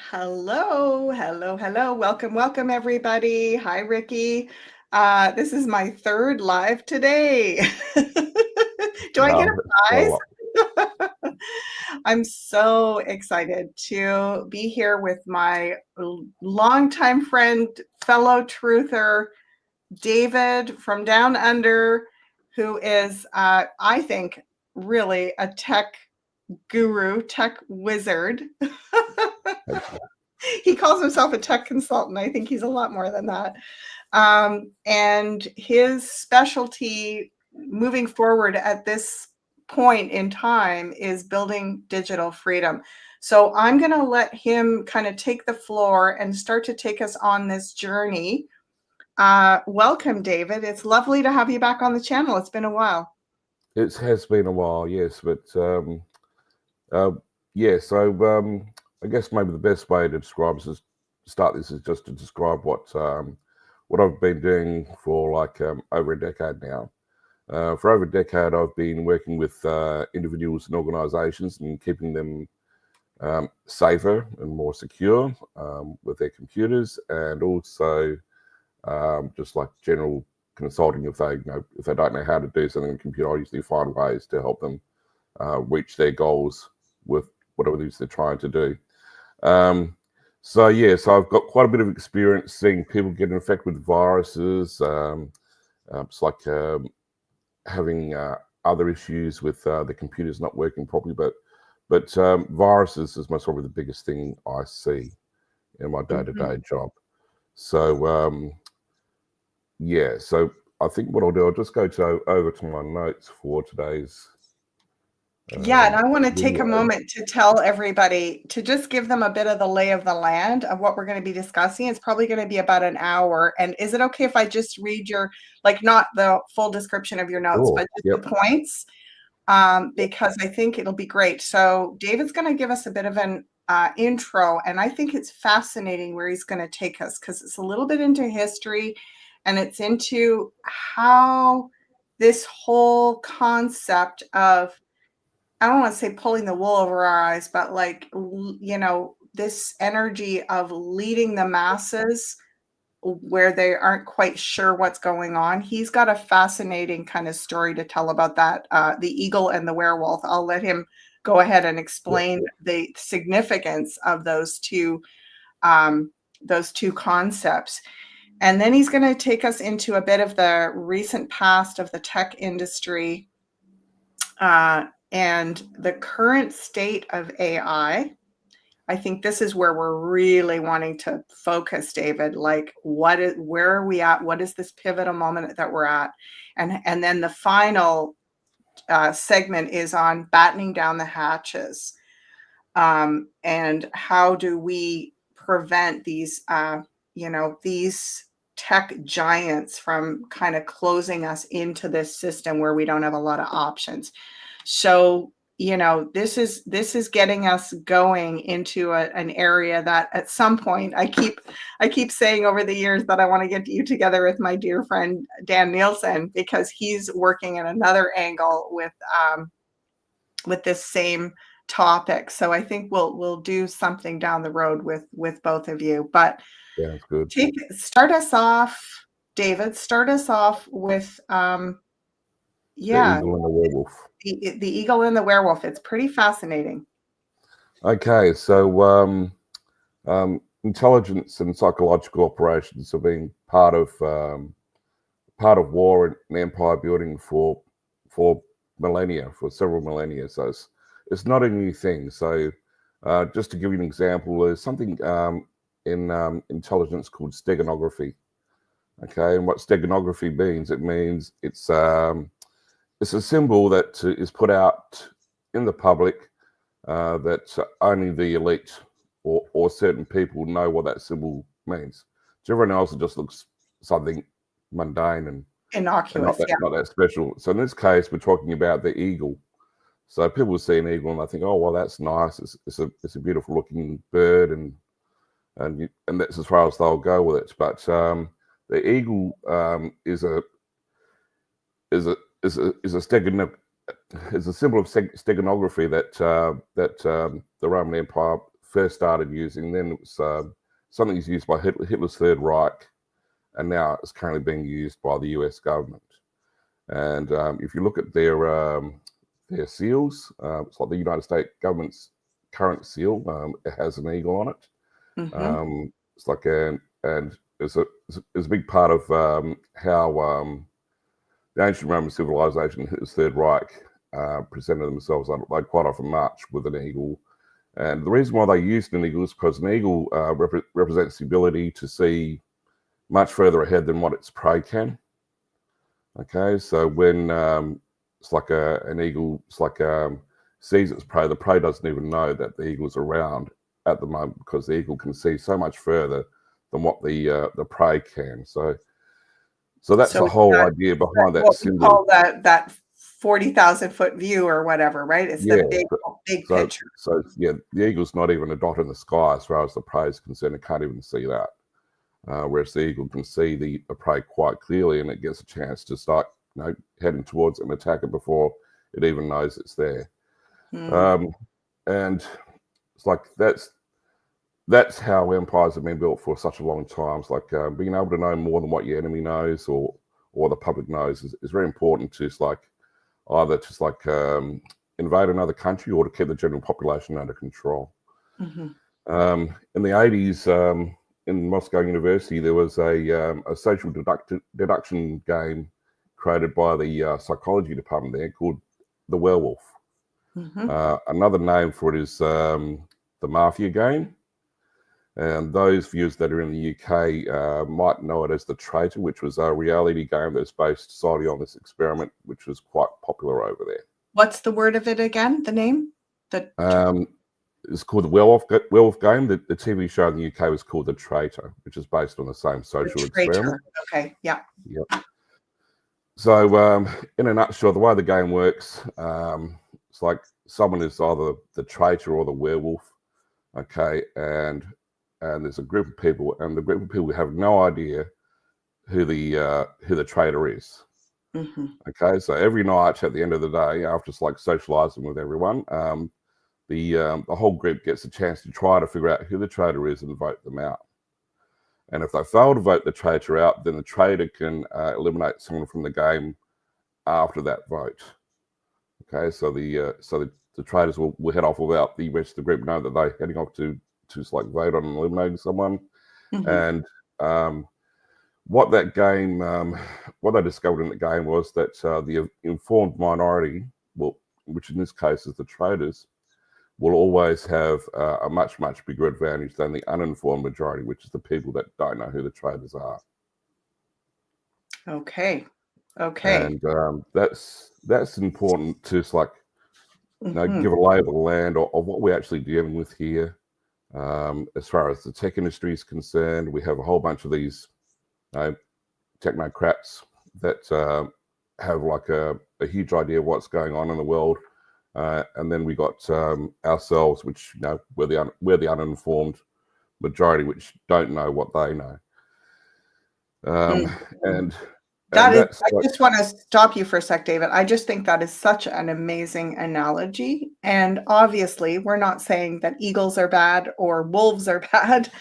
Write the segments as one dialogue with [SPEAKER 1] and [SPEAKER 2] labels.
[SPEAKER 1] Hello, hello, hello. Welcome, everybody. Hi, Ricky. This is my third live today. Do I get
[SPEAKER 2] No,
[SPEAKER 1] a
[SPEAKER 2] well,
[SPEAKER 1] prize? I'm so excited to be here with my longtime friend, fellow truther, David from Down Under, who is, I think, really a tech guru, tech wizard. He calls himself a tech consultant. I think he's a lot more than that. And his specialty moving forward at this point in time is building digital freedom. So I'm going to let him kind of take the floor and start to take us on this journey. Welcome, David. It's lovely to have you back on the channel. It's been a while.
[SPEAKER 2] it has been a while, yes, but uh, yeah. So I guess maybe the best way to describe this is start this is just to describe what I've been doing for like over a decade now. For over a decade, I've been working with individuals and organisations and keeping them safer and more secure with their computers, and also just like general consulting if they don't know how to do something on the computer. I usually find ways to help them reach their goals with whatever it is they're trying to do. So I've got quite a bit of experience seeing people get infected with viruses. It's like having other issues with the computers not working properly, but viruses is most probably the biggest thing I see in my day-to-day job. So so I think what I'll do, I'll just go over to my notes for today's.
[SPEAKER 1] Yeah, and I want to take a
[SPEAKER 2] Video.
[SPEAKER 1] moment to tell everybody to just give them a bit of the lay of the land of what we're going to be discussing. It's probably going to be about an hour. And is it okay if I just read your, like, not the full description of your notes,
[SPEAKER 2] Sure.
[SPEAKER 1] but just
[SPEAKER 2] Yep.
[SPEAKER 1] the points? Because I think it'll be great. So David's going to give us a bit of an intro, and I think it's fascinating where he's going to take us because it's a little bit into history and it's into how this whole concept of, I don't want to say pulling the wool over our eyes, but like, this energy of leading the masses where they aren't quite sure what's going on. He's got a fascinating kind of story to tell about that, the eagle and the werewolf. I'll let him go ahead and
[SPEAKER 2] Yep.
[SPEAKER 1] explain the significance of those two concepts. And then he's going to take us into a bit of the recent past of the tech industry, and the current state of AI. I think this is where we're really wanting to focus, David. Like, where are we at? What is this pivotal moment that we're at? And then the final segment is on battening down the hatches, and how do we prevent these tech giants from kind of closing us into this system where we don't have a lot of options. So this is getting us going into an area that at some point I keep saying over the years that I want to get you together with my dear friend Dan Nielsen, because he's working at another angle with this same topic. So I think we'll do something down the road with both of you. But
[SPEAKER 2] Sounds good.
[SPEAKER 1] start us off, David. Start us off with
[SPEAKER 2] The
[SPEAKER 1] yeah,
[SPEAKER 2] eagle and the werewolf.
[SPEAKER 1] the eagle and the werewolf. It's pretty fascinating.
[SPEAKER 2] Okay, so intelligence and psychological operations have been part of war and empire building for millennia, for several millennia. So it's not a new thing. So just to give you an example, there's something in intelligence called steganography. Okay, and what steganography means? It means it's a symbol that is put out in the public that only the elite or certain people know what that symbol means. To everyone else, it just looks something mundane and not
[SPEAKER 1] Innocuous,
[SPEAKER 2] that
[SPEAKER 1] yeah.
[SPEAKER 2] not that special. So in this case, we're talking about the eagle. So people see an eagle and they think, oh well, that's nice. It's a beautiful looking bird, and that's as far as they'll go with it. But the eagle is a is a is a is a is a symbol of steganography that the Roman Empire first started using. Then it was something was used by Hitler's Third Reich, and now it's currently being used by the US government. And if you look at their seals, it's like the United States government's current seal. It has an eagle on it.
[SPEAKER 1] Mm-hmm.
[SPEAKER 2] It's like and it's a big part of how the ancient Roman civilization, its Third Reich, presented themselves. They quite often march with an eagle, and the reason why they used an eagle is because an eagle represents the ability to see much further ahead than what its prey can. Okay, so when it's like an eagle, it's like sees its prey, the prey doesn't even know that the eagle's around at the moment because the eagle can see so much further than what the prey can. So that's
[SPEAKER 1] So
[SPEAKER 2] the
[SPEAKER 1] it's
[SPEAKER 2] whole
[SPEAKER 1] that,
[SPEAKER 2] idea behind that
[SPEAKER 1] what we
[SPEAKER 2] symbol.
[SPEAKER 1] call that 40,000-foot view or whatever, right? It's
[SPEAKER 2] Yeah.
[SPEAKER 1] the big
[SPEAKER 2] So
[SPEAKER 1] picture.
[SPEAKER 2] yeah, the eagle's not even a dot in the sky as far as the prey is concerned. It can't even see that. Whereas the eagle can see the prey quite clearly, and it gets a chance to start, heading towards it and attack it before it even knows it's there.
[SPEAKER 1] Mm.
[SPEAKER 2] And it's like that's how empires have been built for such a long time. It's like being able to know more than what your enemy knows or the public knows is very important to either invade another country or to keep the general population under control.
[SPEAKER 1] Mhm.
[SPEAKER 2] In the 80s, in Moscow University, there was a social deduction game created by the psychology department there called the Werewolf.
[SPEAKER 1] Mhm.
[SPEAKER 2] Another name for it is the Mafia game. And those viewers that are in the UK might know it as The Traitor, which was a reality game that's based solely on this experiment, which was quite popular over there.
[SPEAKER 1] What's the word of it again? The name?
[SPEAKER 2] It's called the Werewolf Game. The TV show in the UK was called The Traitor, which is based on the same social experiment.
[SPEAKER 1] Traitor. Okay. Yeah.
[SPEAKER 2] Yep. So, in a nutshell, the way the game works, it's like someone is either the traitor or the werewolf. Okay, and there's a group of people, and the group of people have no idea who the traitor is.
[SPEAKER 1] Mm-hmm.
[SPEAKER 2] Okay, so every night at the end of the day, after it's like socializing with everyone, the whole group gets a chance to try to figure out who the traitor is and vote them out. And if they fail to vote the traitor out, then the traitor can eliminate someone from the game after that vote. Okay, so the traitors will head off without the rest of the group know that they're heading off to like vote on eliminating someone.
[SPEAKER 1] Mm-hmm.
[SPEAKER 2] And what that game, what they discovered in the game was that the informed minority, well, which in this case is the traitors, will always have a much bigger advantage than the uninformed majority, which is the people that don't know who the traitors are.
[SPEAKER 1] Okay.
[SPEAKER 2] And that's important to
[SPEAKER 1] Mm-hmm.
[SPEAKER 2] give a lay of the land of what we're actually dealing with here. As far as the tech industry is concerned, we have a whole bunch of these technocrats that have like a huge idea of what's going on in the world. And then we got ourselves, which we're the uninformed majority, which don't know what they know. And that's
[SPEAKER 1] I just want to stop you for a sec, David. I just think that is such an amazing analogy. And obviously, we're not saying that eagles are bad or wolves are bad,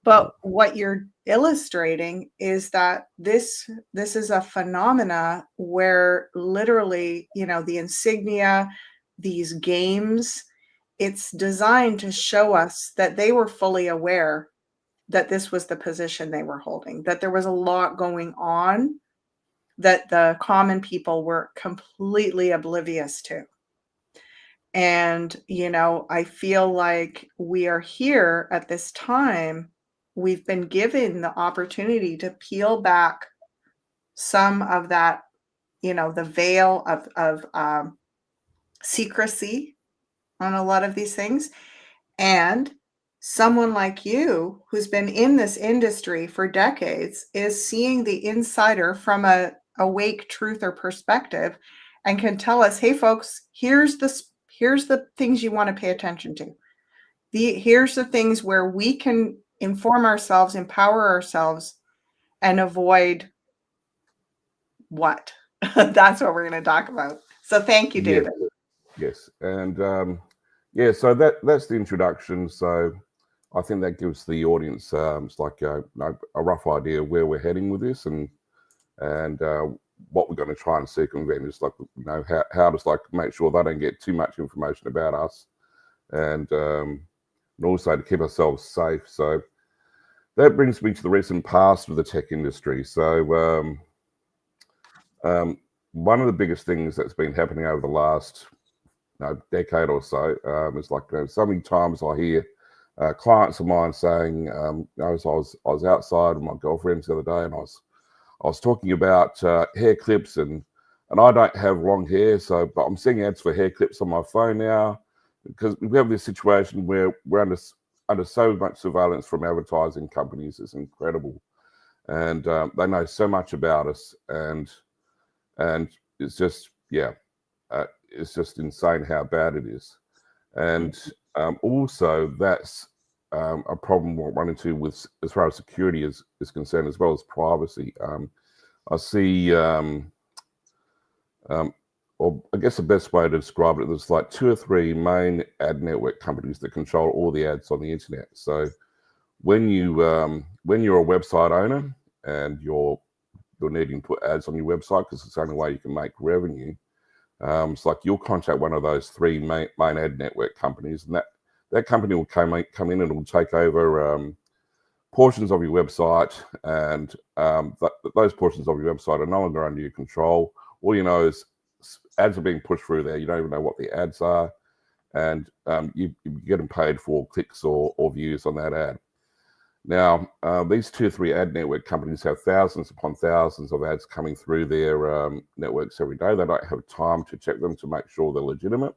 [SPEAKER 1] but what you're illustrating is that this is a phenomena where literally, the insignia, these games, it's designed to show us that they were fully aware that this was the position they were holding, that there was a lot going on that the common people were completely oblivious to. And, I feel like we are here at this time. We've been given the opportunity to peel back some of that, the veil of secrecy on a lot of these things. And someone like you, who's been in this industry for decades, is seeing the insider from a awake truth or perspective and can tell us, hey folks, here's the things you want to pay attention to. Here's the things where we can inform ourselves, empower ourselves, and avoid what. That's what we're going to talk about. So thank you, David.
[SPEAKER 2] Yes. And Yeah, so that's the introduction. So I think that gives the audience it's like a rough idea of where we're heading with this, and what we're going to try and circumvent is like how to like make sure they don't get too much information about us, and also to keep ourselves safe. So that brings me to the recent past of the tech industry. So one of the biggest things that's been happening over the last decade or so is like so many times I hear clients of mine saying, I was outside with my girlfriend the other day, and I was talking about hair clips, and I don't have long hair, but I'm seeing ads for hair clips on my phone now because we have this situation where we're under so much surveillance from advertising companies. It's incredible, and they know so much about us, and it's just it's just insane how bad it is. And also that's a problem we'll run into with as far as security is concerned, as well as privacy. I see, or I guess the best way to describe it, there's like 2 or 3 main ad network companies that control all the ads on the internet. So when you're a website owner and you're needing to put ads on your website because it's the only way you can make revenue, it's like you'll contact one of those 3 main ad network companies, and that company will come in and will take over portions of your website, and those portions of your website are no longer under your control. All you know is ads are being pushed through there. You don't even know what the ads are, and you're getting paid for clicks or views on that ad. Now, these 2 or 3 ad network companies have thousands upon thousands of ads coming through their networks every day. They don't have time to check them to make sure they're legitimate.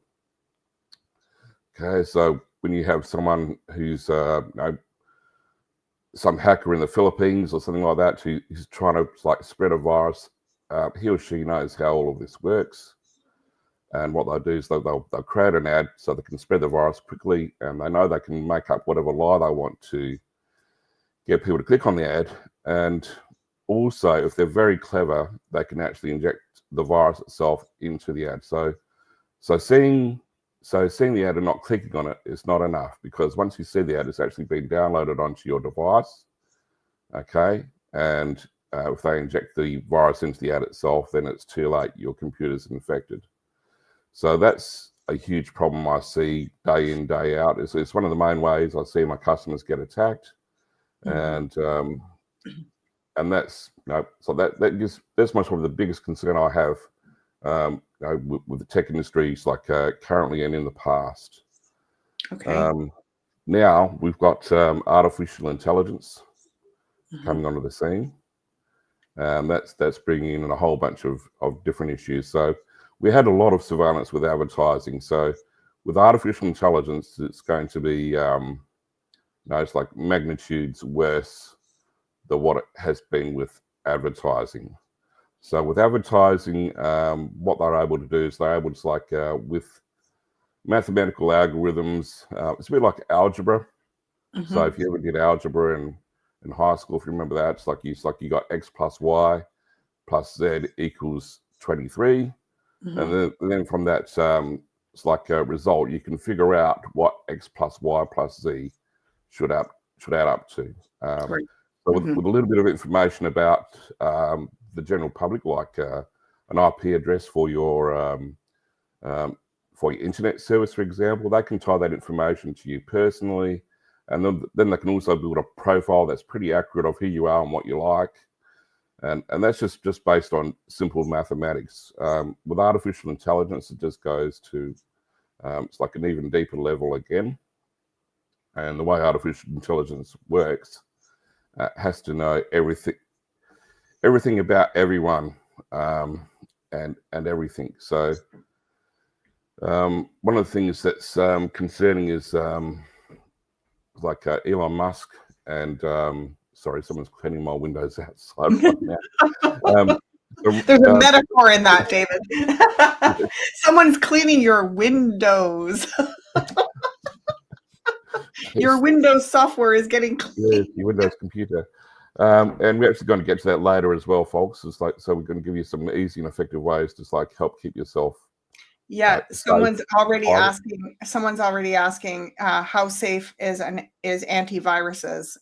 [SPEAKER 2] Okay, so when you have someone who's some hacker in the Philippines or something like that who's trying to like spread a virus, he or she knows how all of this works. And what they'll do is they'll create an ad so they can spread the virus quickly, and they know they can make up whatever lie they want to get people to click on the ad. And also, if they're very clever, they can actually inject the virus itself into the ad. So seeing the ad and not clicking on it is not enough, because once you see the ad, it's actually been downloaded onto your device. Okay, and if they inject the virus into the ad itself, then it's too late. Your computer's infected. So that's a huge problem I see day in, day out. It's one of the main ways I see my customers get attacked. Mm-hmm. And that's so that's much probably the biggest concern I have with the tech industries, like currently and in the past.
[SPEAKER 1] Okay.
[SPEAKER 2] Now we've got artificial intelligence coming onto the scene. That's bringing in a whole bunch of different issues. So we had a lot of surveillance with advertising. So with artificial intelligence, it's going to be it's like magnitudes worse than what it has been with advertising. So with advertising, what they're able to do is they're able to, like with mathematical algorithms, it's a bit like algebra. Mm-hmm. So if you ever did algebra in high school, if you remember that, it's like you got x plus y plus z equals 23. Mm-hmm. And then from that, it's like a result, you can figure out what x plus y plus z should add up to. Right. So with a little bit of information about the general public, like an IP address for your internet service, for example, they can tie that information to you personally, and then they can also build a profile that's pretty accurate of who you are and what you like, and that's just based on simple mathematics. With artificial intelligence, it just goes to it's like an even deeper level again, and the way artificial intelligence works has to know everything about everyone and everything. So one of the things that's concerning is like Elon Musk and sorry, someone's cleaning my windows outside right now.
[SPEAKER 1] There's a metaphor in that, David. Someone's cleaning your windows. Your Windows software is getting clean.
[SPEAKER 2] Yeah, your Windows computer. And we're actually going to get to that later as well, folks. It's like, so we're going to give you some easy and effective ways to like help keep yourself
[SPEAKER 1] Yeah,
[SPEAKER 2] safe, private.
[SPEAKER 1] someone's already asking, how safe is antiviruses?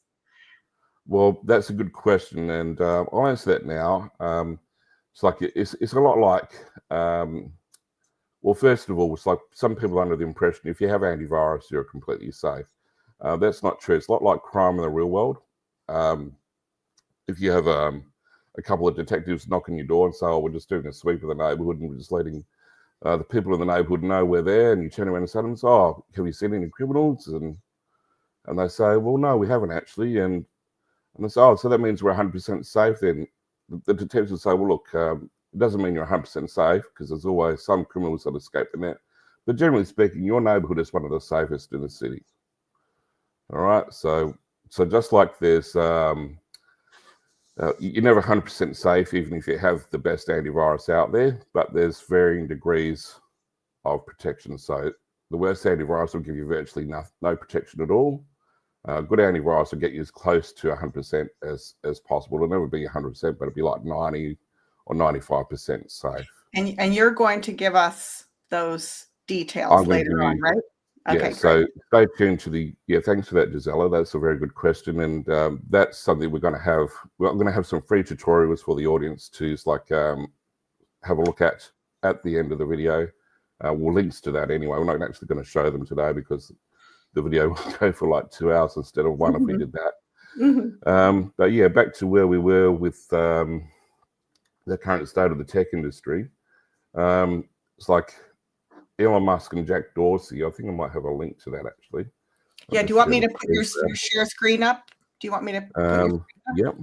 [SPEAKER 2] Well, that's a good question, and I'll answer that now. It's like it's a lot like. Well, first of all, it's like some people are under the impression if you have antivirus, you're completely safe. That's not true. It's a lot like crime in the real world. Um, if you have a couple of detectives knock on your door and say, "Oh, we're just doing a sweep of the neighbourhood and we're just letting the people in the neighbourhood know we're there," and you turn around and say to them, "Oh, have you seen any criminals?" And they say, "Well, no, we haven't actually." And they say, "Oh, so that means we're 100% safe then." The detectives would say, "Well, look, it doesn't mean you're 100% safe because there's always some criminals that escape the net. But generally speaking, your neighbourhood is one of the safest in the city." All right. So just like there's, you're never 100% safe, even if you have the best antivirus out there, but there's varying degrees of protection. So the worst antivirus will give you virtually no protection at all. Good antivirus will get you as close to 100% as possible. It'll never be 100%, but it'll be like 90 or 95% safe.
[SPEAKER 1] And you're going to give us those details
[SPEAKER 2] I'm going to
[SPEAKER 1] later
[SPEAKER 2] give
[SPEAKER 1] on,
[SPEAKER 2] you,
[SPEAKER 1] right?
[SPEAKER 2] yeah.
[SPEAKER 1] Okay,
[SPEAKER 2] So
[SPEAKER 1] great.
[SPEAKER 2] stay tuned to the, yeah. Thanks for that, Gisela. That's a very good question, and that's something we're going to have. We're going to have some free tutorials for the audience to like have a look at the end of the video. We'll links to that anyway. We're not actually going to show them today because the video will go for like 2 hours instead of one if we did that. But yeah, back to where we were with the current state of the tech industry. It's like Elon Musk and Jack Dorsey. I think I might have a link to that actually.
[SPEAKER 1] Yeah, do you want me to put your share screen up? Do you want me to put your screen up?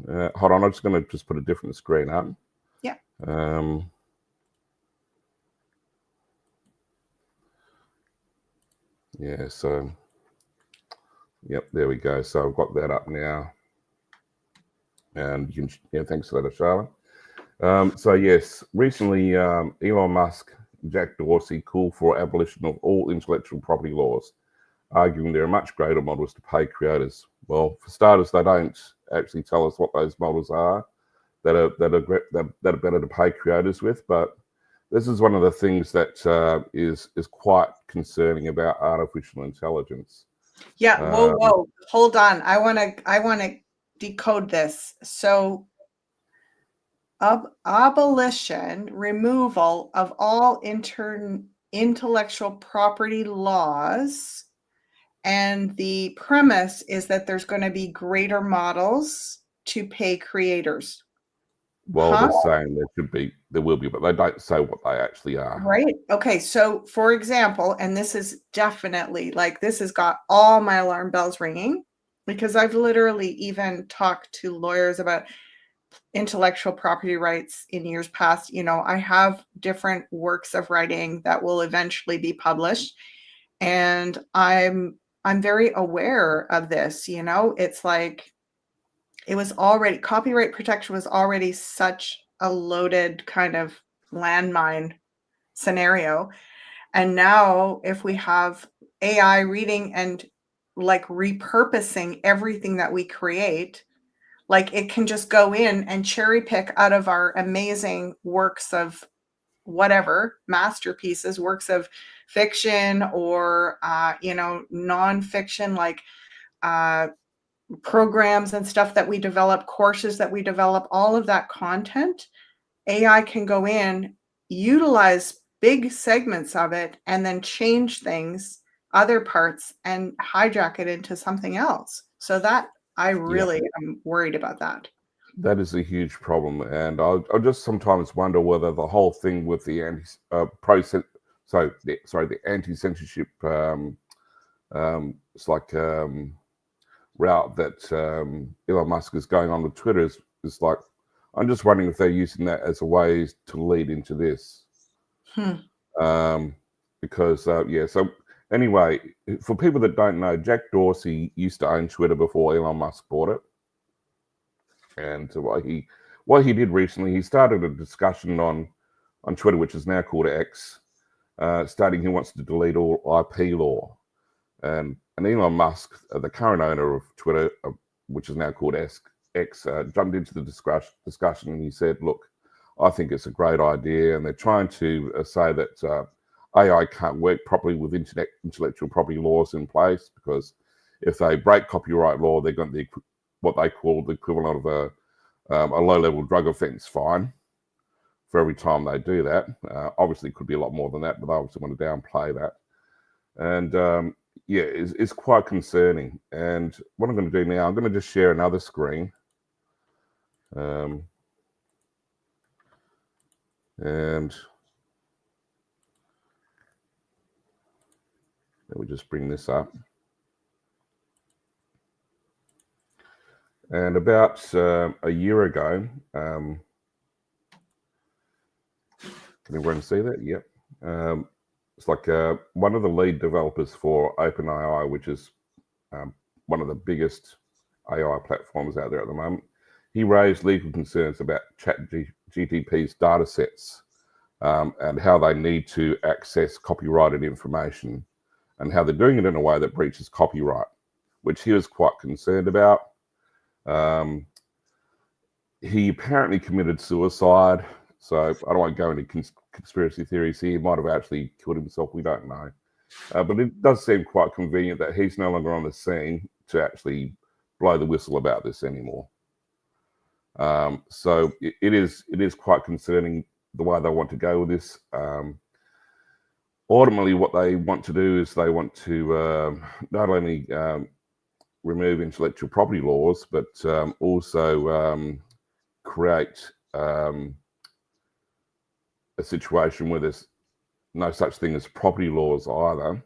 [SPEAKER 2] Yep. Hold on, I'm just going to just put a different screen up.
[SPEAKER 1] Yeah.
[SPEAKER 2] Yeah, so, yep, there we go. So I've got that up now. And you can, yeah, thanks for that, Ashala. So yes, recently Elon Musk and Jack Dorsey called for abolition of all intellectual property laws, arguing there are much greater models to pay creators. Well, for starters, they don't actually tell us what those models are that are better to pay creators with. But this is one of the things that is quite concerning about artificial intelligence.
[SPEAKER 1] Yeah. Whoa. Hold on. I want to decode this. So abolition, removal of all intellectual property laws. And the premise is that there's going to be greater models to pay creators.
[SPEAKER 2] Well, they're saying there will be, but they don't say what they actually are.
[SPEAKER 1] Right. Okay. So, for example, and this is definitely like this has got all my alarm bells ringing because I've literally even talked to lawyers about intellectual property rights in years past. You know, I have different works of writing that will eventually be published, and I'm very aware of this. You know, it's like it was already copyright protection was already such a loaded kind of landmine scenario. And now if we have AI reading and like repurposing everything that we create, like it can just go in and cherry pick out of our amazing works of whatever masterpieces, works of fiction or nonfiction, like programs and stuff that we develop, courses that we develop, all of that content. AI can go in, utilize big segments of it, and then change things, other parts, and hijack it into something else. So that I really am worried about that.
[SPEAKER 2] That is a huge problem, and I'll just sometimes wonder whether the whole thing with the anti-censorship it's like route that Elon Musk is going on with Twitter is like, I'm just wondering if they're using that as a way to lead into this. Because so anyway, for people that don't know, Jack Dorsey used to own Twitter before Elon Musk bought it. And what he did recently, he started a discussion on Twitter, which is now called X, stating he wants to delete all IP law. And Elon Musk, the current owner of Twitter, which is now called X, jumped into the discussion and he said, "Look, I think it's a great idea." And they're trying to say that AI can't work properly with intellectual property laws in place, because if they break copyright law, they're going to what they call the equivalent of a low-level drug offence fine for every time they do that. Obviously, it could be a lot more than that, but I obviously want to downplay that. And yeah, it's quite concerning. And what I'm going to do now, I'm going to just share another screen. And let me just bring this up. And about a year ago, can everyone see that? Yep. It's like one of the lead developers for OpenAI, which is one of the biggest AI platforms out there at the moment. He raised legal concerns about ChatGPT's data sets and how they need to access copyrighted information, and how they're doing it in a way that breaches copyright, which he was quite concerned about. He apparently committed suicide. So I don't want to go into conspiracy theories here. He might have actually killed himself. We don't know. But it does seem quite convenient that he's no longer on the scene to actually blow the whistle about this anymore. So it is quite concerning the way they want to go with this. Ultimately, what they want to do is they want to not only remove intellectual property laws, but also create a situation where there's no such thing as property laws either,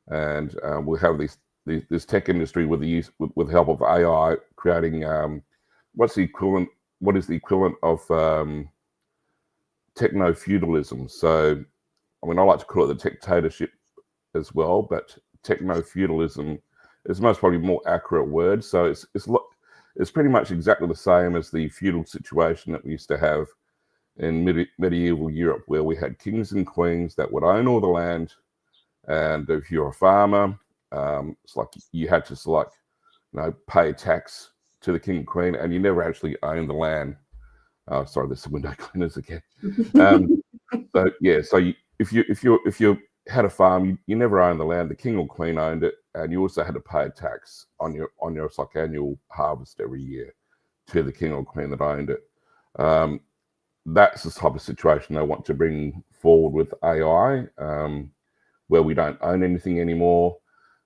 [SPEAKER 2] and we'll have this tech industry with the help of AI creating what is the equivalent of techno feudalism. So, I mean, I like to call it the dictatorship as well, but techno feudalism is most probably a more accurate word. So it's pretty much exactly the same as the feudal situation that we used to have in medieval Europe, where we had kings and queens that would own all the land, and if you're a farmer, it's like you had to pay tax to the king and queen, and you never actually owned the land. Sorry, there's some window cleaners again. So yeah, so if you had a farm, you never owned the land. The king or queen owned it, and you also had to pay a tax on your annual harvest every year to the king or queen that owned it. That's the type of situation they want to bring forward with AI, where we don't own anything anymore.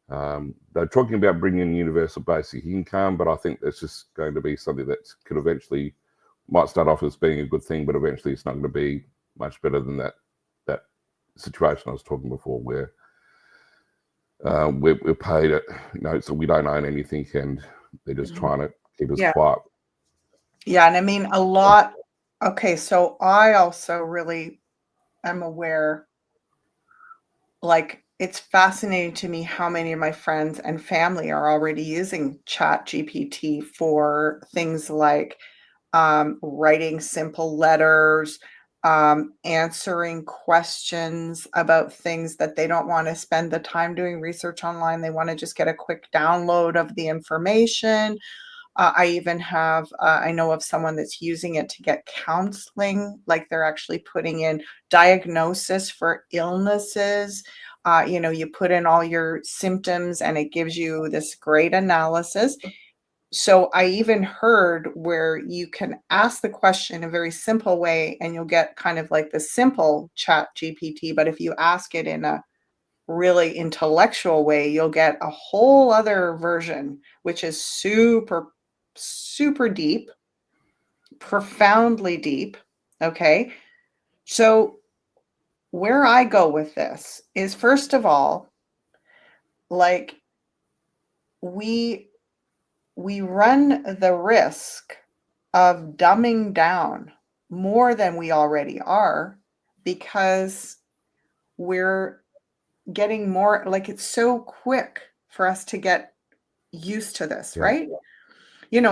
[SPEAKER 2] They're talking about bringing in universal basic income, but I think that's just going to be something that could eventually might start off as being a good thing, but eventually it's not going to be much better than that situation I was talking before, where we're paid it, so we don't own anything, and they're just trying to keep us quiet.
[SPEAKER 1] Yeah, and I mean a lot. Okay, so I also really am aware, like, it's fascinating to me how many of my friends and family are already using ChatGPT for things like writing simple letters, answering questions about things that they don't want to spend the time doing research online. They want to just get a quick download of the information. I even have, I know of someone that's using it to get counseling, like they're actually putting in diagnosis for illnesses. You put in all your symptoms and it gives you this great analysis. So I even heard where you can ask the question in a very simple way and you'll get kind of like the simple chat GPT, but if you ask it in a really intellectual way, you'll get a whole other version, which is super, super deep, profoundly deep. Okay. So where I go with this is, first of all, like we run the risk of dumbing down more than we already are, because we're getting more, like, it's so quick for us to get used to this, right?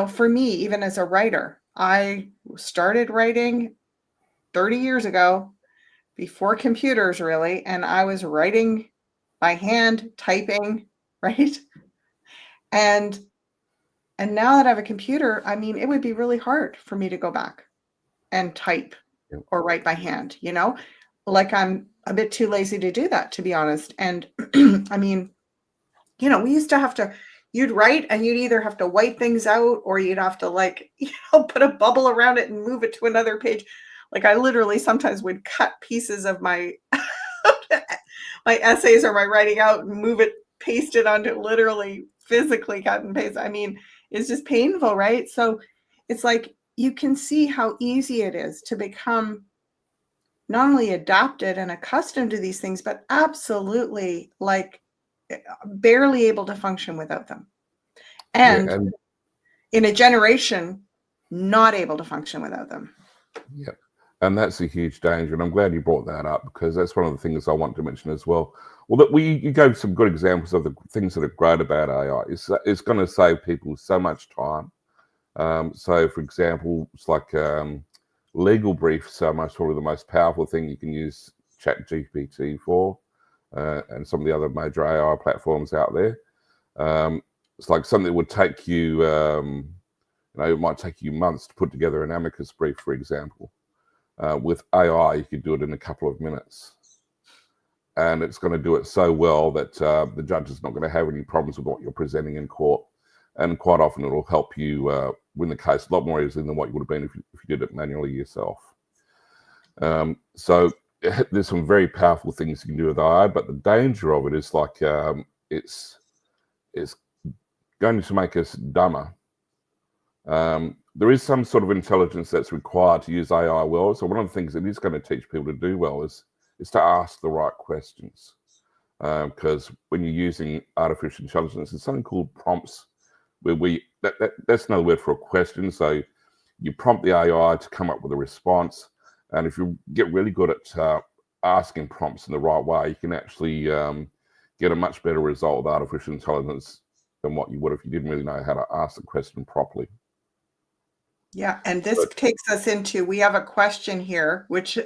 [SPEAKER 1] For me, even as a writer, I started writing 30 years ago, before computers really, and I was writing by hand, typing, right? And now that I have a computer, I mean, it would be really hard for me to go back and type or write by hand, like I'm a bit too lazy to do that, to be honest. And I mean, we used to have to, you'd write and you'd either have to white things out or you'd have to like, put a bubble around it and move it to another page. Like I literally sometimes would cut pieces of my my essays or my writing out and move it, paste it onto, literally physically cut and paste. I mean, it's just painful, right? So it's like you can see how easy it is to become not only adapted and accustomed to these things, but absolutely like barely able to function without them.
[SPEAKER 2] Yeah,
[SPEAKER 1] And
[SPEAKER 2] and
[SPEAKER 1] in a generation, not able to function without them.
[SPEAKER 2] yeah, and that's a huge danger. And I'm glad you brought that up because that's one of the things I want to mention as well. Well, that you gave some good examples of the things that are great about AI. It's going to save people so much time. So, for example, it's like legal briefs are probably the most powerful thing you can use ChatGPT for, and some of the other major AI platforms out there. It's like something that would take you, it might take you months to put together an amicus brief, for example. With AI, you could do it in a couple of minutes. And it's going to do it so well that the judge is not going to have any problems with what you're presenting in court. And quite often it'll help you win the case a lot more easily than what you would have been if you did it manually yourself. So there's some very powerful things you can do with AI, but the danger of it is like it's going to make us dumber. There is some sort of intelligence that's required to use AI well. So one of the things it is going to teach people to do well is to ask the right questions. Because when you're using artificial intelligence, there's something called prompts, where that's another word for a question. So you prompt the AI to come up with a response, and if you get really good at asking prompts in the right way, you can actually get a much better result with artificial intelligence than what you would if you didn't really know how to ask the question properly.
[SPEAKER 1] Yeah, and this takes us into, we have a question here, which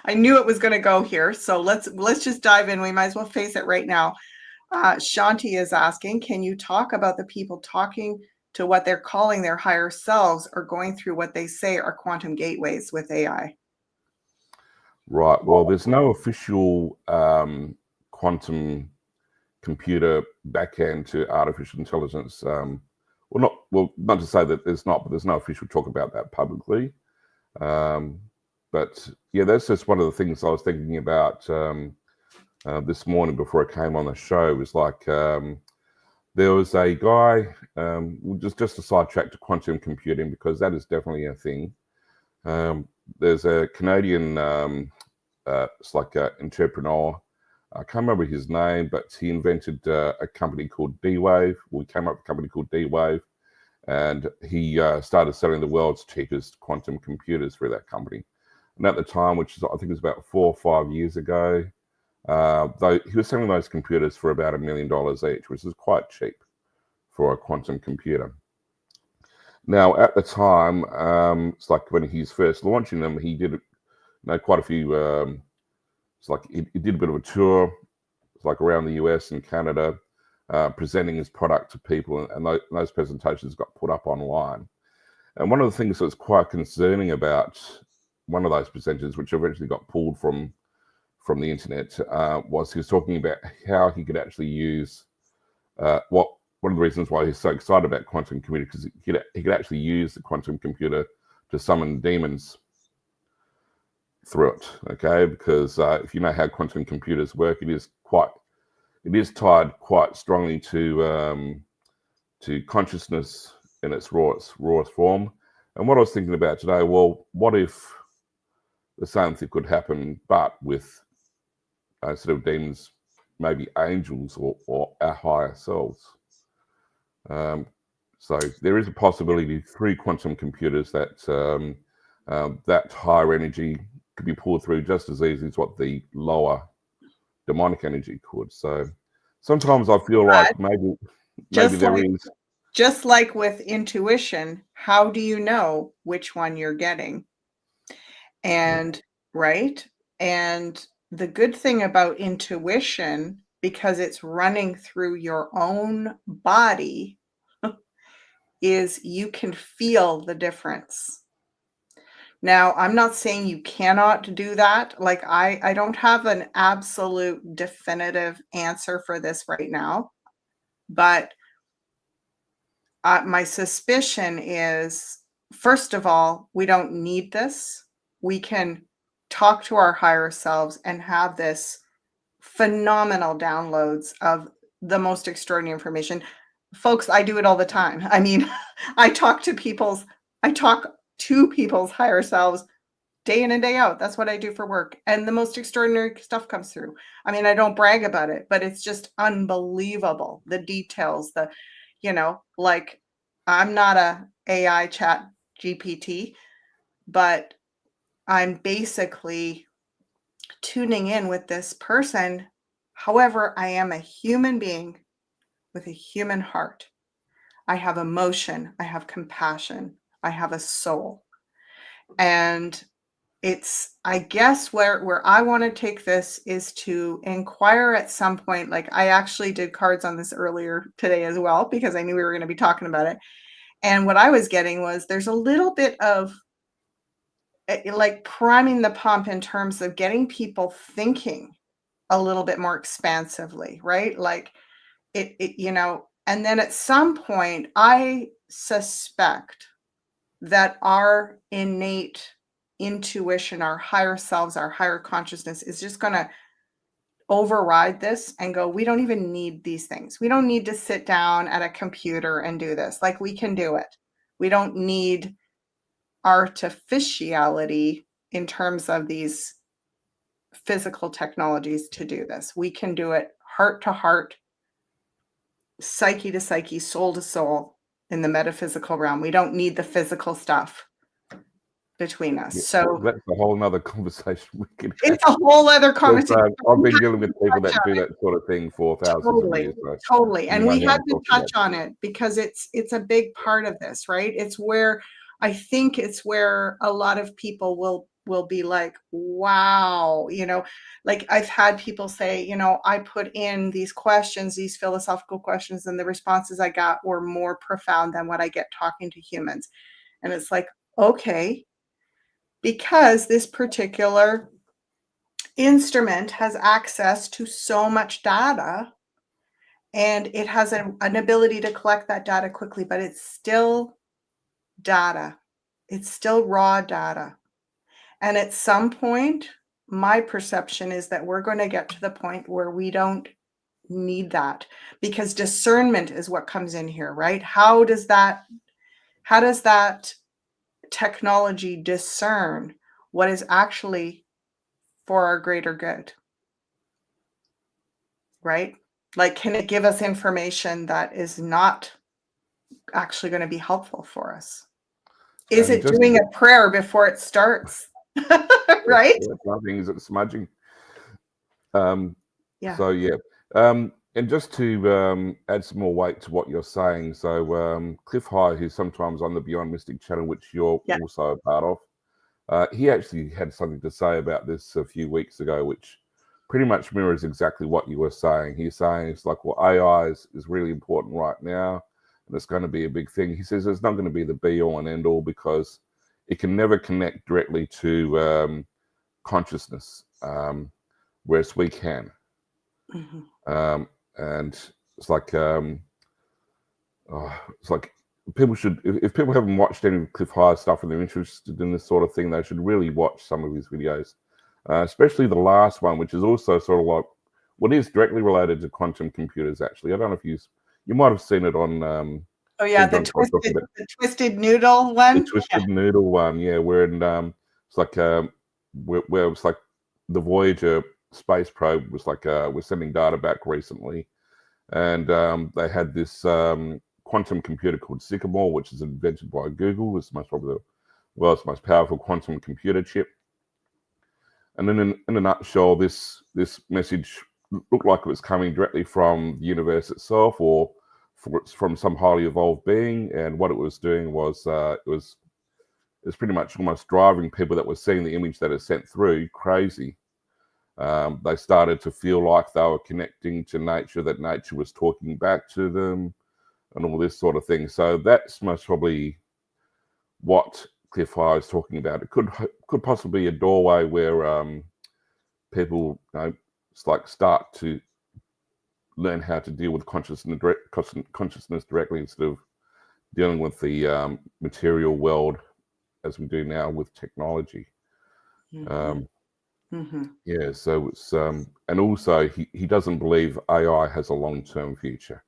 [SPEAKER 1] I knew it was going to go here. So let's just dive in. We might as well face it right now. Shanti is asking, can you talk about the people talking to what they're calling their higher selves or going through what they say are quantum gateways with AI?
[SPEAKER 2] Right. Well, there's no official quantum computer backend to artificial intelligence. Not to say that there's not, but there's no official talk about that publicly. But yeah, that's just one of the things I was thinking about this morning before I came on the show. It was like there was a guy, just a sidetrack to quantum computing because that is definitely a thing. There's a Canadian, it's like an entrepreneur. I can't remember his name, but he invented a company called D-Wave. We came up with a company called D-Wave, and he started selling the world's cheapest quantum computers through that company. And at the time, which is I think it was about 4 or 5 years ago, though he was selling those computers for about $1 million each, which is quite cheap for a quantum computer. Now, at the time, it's like when he's first launching them, he did quite a few. It's like he did a bit of a tour, it's like around the US and Canada, presenting his product to people, and those presentations got put up online. And one of the things that's quite concerning about one of those presenters, which eventually got pulled from the internet, was he was talking about how he could actually use one of the reasons why he's so excited about quantum computing, because he could actually use the quantum computer to summon demons through it. Okay, because if you know how quantum computers work, it is tied quite strongly to consciousness in its rawest form. And what I was thinking about today, well, what if the same thing could happen, but with instead of demons, maybe angels or our higher selves? So there is a possibility through quantum computers that that higher energy could be pulled through just as easy as what the lower demonic energy could. So sometimes I feel like maybe there is.
[SPEAKER 1] Just like with intuition, how do you know which one you're getting? And right? And the good thing about intuition, because it's running through your own body, is you can feel the difference. Now, I'm not saying you cannot do that. Like, I don't have an absolute definitive answer for this right now, but my suspicion is, first of all, we don't need this. We can talk to our higher selves and have this phenomenal downloads of the most extraordinary information. Folks, I do it all the time. I mean, I talk to people's higher selves day in and day out. That's what I do for work. And the most extraordinary stuff comes through. I mean, I don't brag about it, but it's just unbelievable. The details, like I'm not a AI chat GPT, but I'm basically tuning in with this person. However, I am a human being with a human heart. I have emotion, I have compassion, I have a soul. And it's, I guess, where I want to take this is to inquire at some point. Like, I actually did cards on this earlier today as well, because I knew we were going to be talking about it. And what I was getting was there's a little bit of like priming the pump in terms of getting people thinking a little bit more expansively, right? Like and then at some point, I suspect that our innate intuition, our higher selves, our higher consciousness is just going to override this and go, we don't even need these things. We don't need to sit down at a computer and do this. Like, we can do it. We don't need artificiality in terms of these physical technologies to do this. We can do it heart to heart, psyche to psyche, soul to soul in the metaphysical realm. We don't need the physical stuff between us.
[SPEAKER 2] Yeah,
[SPEAKER 1] so
[SPEAKER 2] that's a whole nother conversation we could have.
[SPEAKER 1] It's a whole other conversation.
[SPEAKER 2] I've been dealing with people that do that sort of thing for thousands of years. So
[SPEAKER 1] Totally. And we had to touch on it because it's a big part of this, right? It's where I think it's where a lot of people will be like, wow, like I've had people say, I put in these questions, these philosophical questions, and the responses I got were more profound than what I get talking to humans. And it's like, okay, because this particular instrument has access to so much data, and it has an ability to collect that data quickly, but it's still data. It's still raw data. And at some point, my perception is that we're going to get to the point where we don't need that, because discernment is what comes in here, right? How does that technology discern what is actually for our greater good? Right? Like, can it give us information that is not actually going to be helpful for us? Is it doing a prayer before it starts? Right?
[SPEAKER 2] Nothing is smudging.
[SPEAKER 1] Yeah.
[SPEAKER 2] So yeah. And just to add some more weight to what you're saying, so Cliff High, who's sometimes on the Beyond Mystic channel, which you're also a part of, he actually had something to say about this a few weeks ago, which pretty much mirrors exactly what you were saying. He's saying it's like, well, AI is really important right now, and it's going to be a big thing. He says it's not going to be the be-all and end-all because it can never connect directly to consciousness, whereas we can. Mm-hmm. And it's like people should, if people haven't watched any Cliff High stuff and they're interested in this sort of thing, they should really watch some of his videos, especially the last one, which is also sort of like what is directly related to quantum computers. Actually, I don't know if you might have seen it on.
[SPEAKER 1] The twisted noodle one.
[SPEAKER 2] The twisted noodle one, yeah, where it's like where it was like the Voyager space probe was like we're sending data back recently, and they had this quantum computer called Sycamore, which is invented by Google. It's probably the world's most powerful quantum computer chip. And then in a nutshell, this message looked like it was coming directly from the universe itself, or from some highly evolved being. And what it was doing was it was pretty much almost driving people that were seeing the image that it sent through crazy. They started to feel like they were connecting to nature, that nature was talking back to them, and all this sort of thing. So that's most probably what Cliff High is talking about. It could possibly be a doorway where people, it's like start to learn how to deal with consciousness directly instead of dealing with the material world as we do now with technology. Yeah, so it's and also he doesn't believe AI has a long-term future.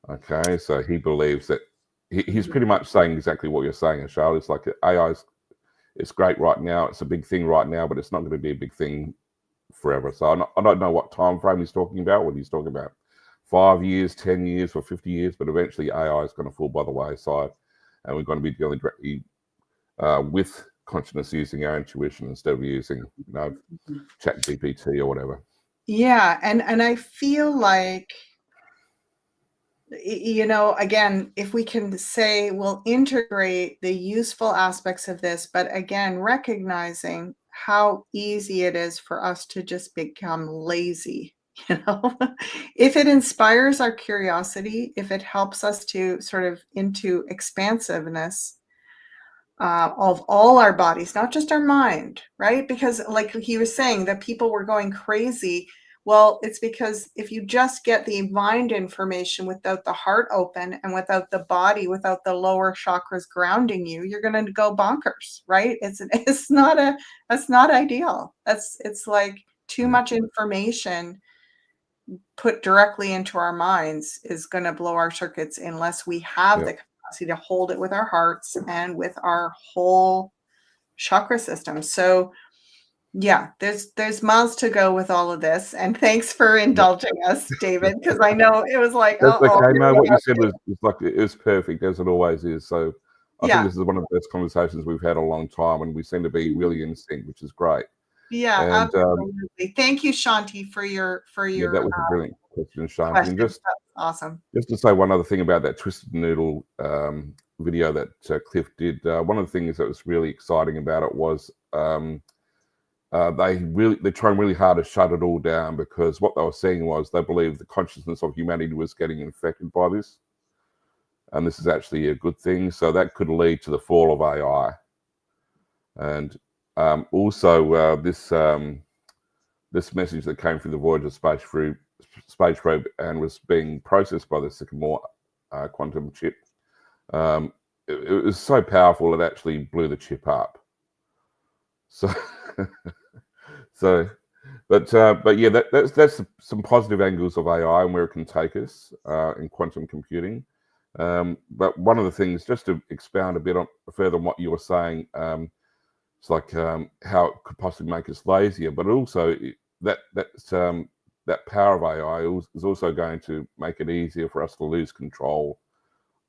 [SPEAKER 2] Okay, so he believes that he's pretty much saying exactly what you're saying, Ashala. It's like it's great right now, it's a big thing right now, but it's not going to be a big thing forever. So I don't know what time frame he's talking about, whether he's talking about 5 years, 10 years, or 50 years, but eventually AI is going to fall by the wayside, and we're going to be dealing directly with consciousness using our intuition instead of using, Chat GPT or whatever.
[SPEAKER 1] Yeah, and I feel like, again, if we can say we'll integrate the useful aspects of this, but again, recognizing how easy it is for us to just become lazy. If it inspires our curiosity, if it helps us to sort of into expansiveness of all our bodies, not just our mind, right? Because like he was saying, that people were going crazy. Well, it's because if you just get the mind information without the heart open and without the body, without the lower chakras grounding you, you're going to go bonkers, right? It's not ideal. It's like too much information put directly into our minds is going to blow our circuits unless we have the capacity to hold it with our hearts and with our whole chakra system. So yeah, there's miles to go with all of this. And thanks for indulging us, David, because I know it was like,
[SPEAKER 2] That's okay.
[SPEAKER 1] here
[SPEAKER 2] No,
[SPEAKER 1] we
[SPEAKER 2] what you
[SPEAKER 1] are.
[SPEAKER 2] said was like it was perfect, as it always is. So I think
[SPEAKER 1] Yeah,
[SPEAKER 2] this is one of the best conversations we've had in a long time, and we seem to be really in sync, which is great.
[SPEAKER 1] yeah,
[SPEAKER 2] And
[SPEAKER 1] absolutely. Thank you, Shanti, for your
[SPEAKER 2] yeah, that was a brilliant question, Shanti. And
[SPEAKER 1] questions. That's awesome.
[SPEAKER 2] just to say one other thing about that Twisted Noodle video that Cliff did, one of the things that was really exciting about it was they're trying really hard to shut it all down, because what they were saying was they believe the consciousness of humanity was getting infected by this, and this is actually a good thing. So that could lead to the fall of AI, and also this message that came through the Voyager space probe and was being processed by the Sycamore quantum chip. It was so powerful it actually blew the chip up. So, but yeah, that's some positive angles of AI and where it can take us in quantum computing. But one of the things, just to expound a bit further on what you were saying, it's like how it could possibly make us lazier, but also that power of AI is also going to make it easier for us to lose control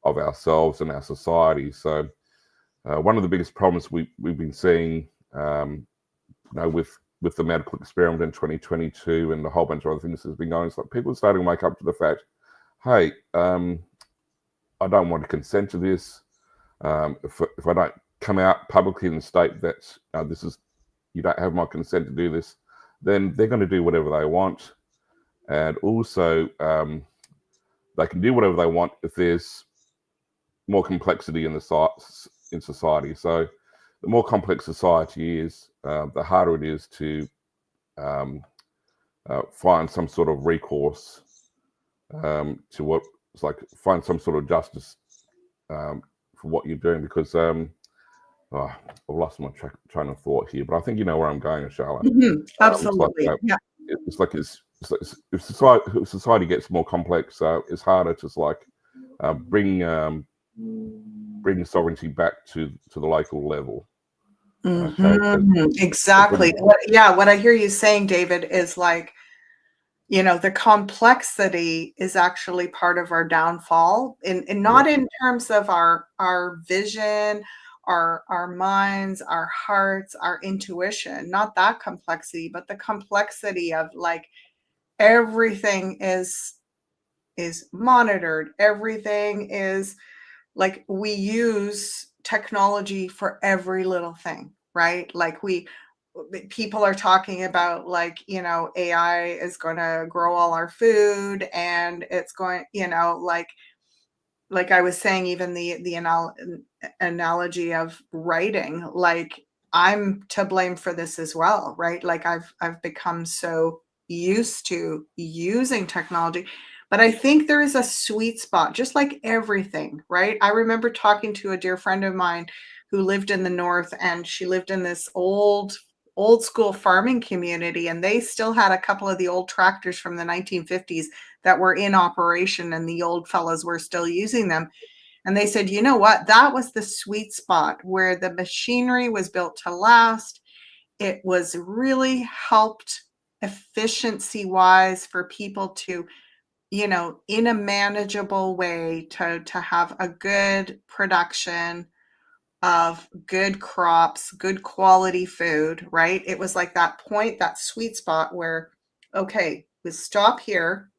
[SPEAKER 2] of ourselves and our society. So one of the biggest problems we've been seeing, with the medical experiment in 2022 and a whole bunch of other things that's been going, it's like people are starting to wake up to the fact, hey, I don't want to consent to this. If I don't come out publicly and state that you don't have my consent to do this, then they're going to do whatever they want. And also, they can do whatever they want if there's more complexity in society. So the more complex society is, the harder it is to find some sort of recourse to what it's like, find some sort of justice for what you're doing. Because I've lost my train of thought here, but I think you know where I'm going, Ashala.
[SPEAKER 1] Absolutely.
[SPEAKER 2] It's like if society gets more complex, it's harder to bring sovereignty back to the local level.
[SPEAKER 1] Exactly. What I hear you saying, David, is like, the complexity is actually part of our downfall, and not in terms of our vision, our minds, our hearts, our intuition, not that complexity, but the complexity of like everything is monitored. Everything is like, we use technology for every little thing, right? Like people are talking about like, AI is going to grow all our food, and it's going, like like I was saying, even analogy of writing, like I'm to blame for this as well, right? Like I've become so used to using technology, but I think there is a sweet spot, just like everything, right? I remember talking to a dear friend of mine who lived in the north, and she lived in this old school farming community, and they still had a couple of the old tractors from the 1950s that were in operation, and the old fellows were still using them. And they said, you know what? That was the sweet spot where the machinery was built to last. It was really helped efficiency wise for people to, in a manageable way to have a good production of good crops, good quality food, right? It was like that point, that sweet spot where, okay, we stop here,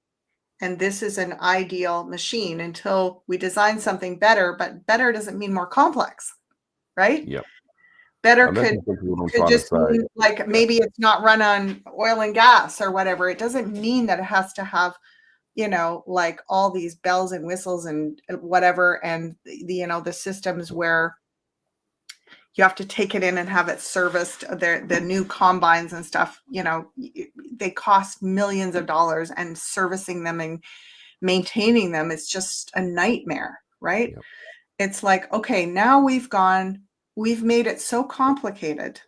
[SPEAKER 1] and this is an ideal machine until we design something better, but better doesn't mean more complex, right?
[SPEAKER 2] Yep.
[SPEAKER 1] Better
[SPEAKER 2] And that's
[SPEAKER 1] could
[SPEAKER 2] exactly what I'm
[SPEAKER 1] could
[SPEAKER 2] trying to
[SPEAKER 1] just
[SPEAKER 2] say.
[SPEAKER 1] mean like
[SPEAKER 2] Yeah.
[SPEAKER 1] maybe it's not run on oil and gas or whatever. It doesn't mean that it has to have, like all these bells and whistles and whatever, and the systems where you have to take it in and have it serviced. The new combines and stuff, they cost millions of dollars, and servicing them and maintaining them is just a nightmare, right?
[SPEAKER 2] Yep.
[SPEAKER 1] It's like, okay, now we've made it so complicated.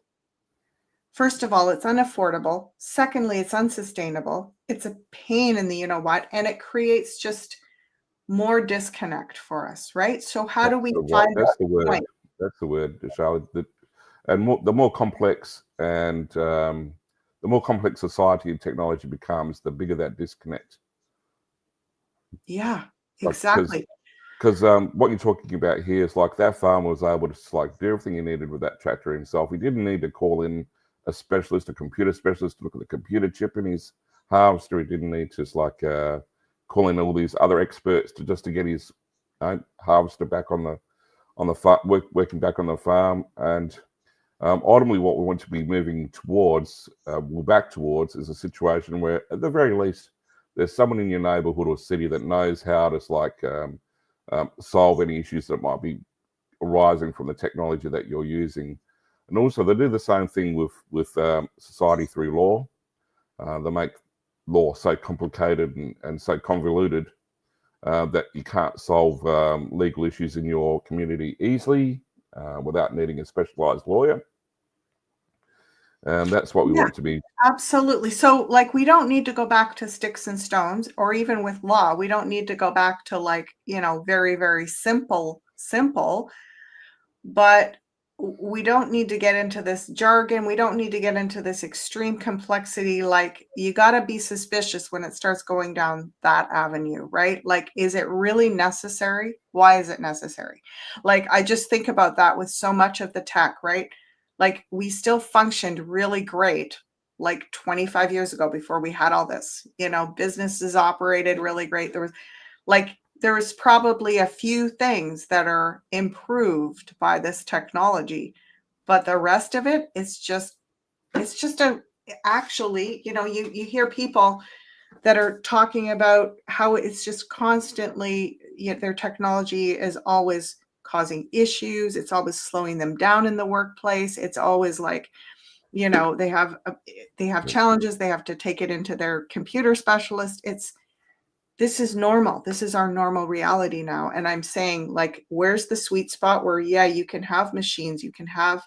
[SPEAKER 1] First of all, it's unaffordable. Secondly, it's unsustainable. It's a pain in the what, and it creates just more disconnect for us, right? So how do we find
[SPEAKER 2] That's
[SPEAKER 1] that
[SPEAKER 2] the word.
[SPEAKER 1] point?
[SPEAKER 2] That's the word, Charlotte. And the more complex and the more complex society and technology becomes, the bigger that disconnect.
[SPEAKER 1] Yeah,
[SPEAKER 2] Like
[SPEAKER 1] exactly.
[SPEAKER 2] because what you're talking about here is like that farmer was able to like do everything he needed with that tractor himself. He didn't need to call in a specialist, a computer specialist, to look at the computer chip in his harvester. He didn't need to like call in all these other experts to get his harvester back on the farm, working back on the farm. And ultimately, what we want to be moving towards, well, back towards, is a situation where, at the very least, there's someone in your neighbourhood or city that knows how to like solve any issues that might be arising from the technology that you're using. And also, they do the same thing with society through law. They make law so complicated and so convoluted that you can't solve legal issues in your community easily without needing a specialised lawyer. And that's what we
[SPEAKER 1] Yeah,
[SPEAKER 2] want to be.
[SPEAKER 1] absolutely. So, like, we don't need to go back to sticks and stones, or even with law, we don't need to go back to like, very, very simple. But we don't need to get into this jargon. We don't need to get into this extreme complexity. Like, you got to be suspicious when it starts going down that avenue, right? Like, is it really necessary? Why is it necessary? Like, I just think about that with so much of the tech, right? Like, we still functioned really great like 25 years ago before we had all this, businesses operated really great. There was probably a few things that are improved by this technology, but the rest of it is just it's just a actually, you hear people that are talking about how it's just constantly, their technology is always causing issues, it's always slowing them down in the workplace, it's always like, they have challenges, they have to take it into their computer specialist. This is normal. This is our normal reality now. And I'm saying, like, where's the sweet spot where, yeah, you can have machines, you can have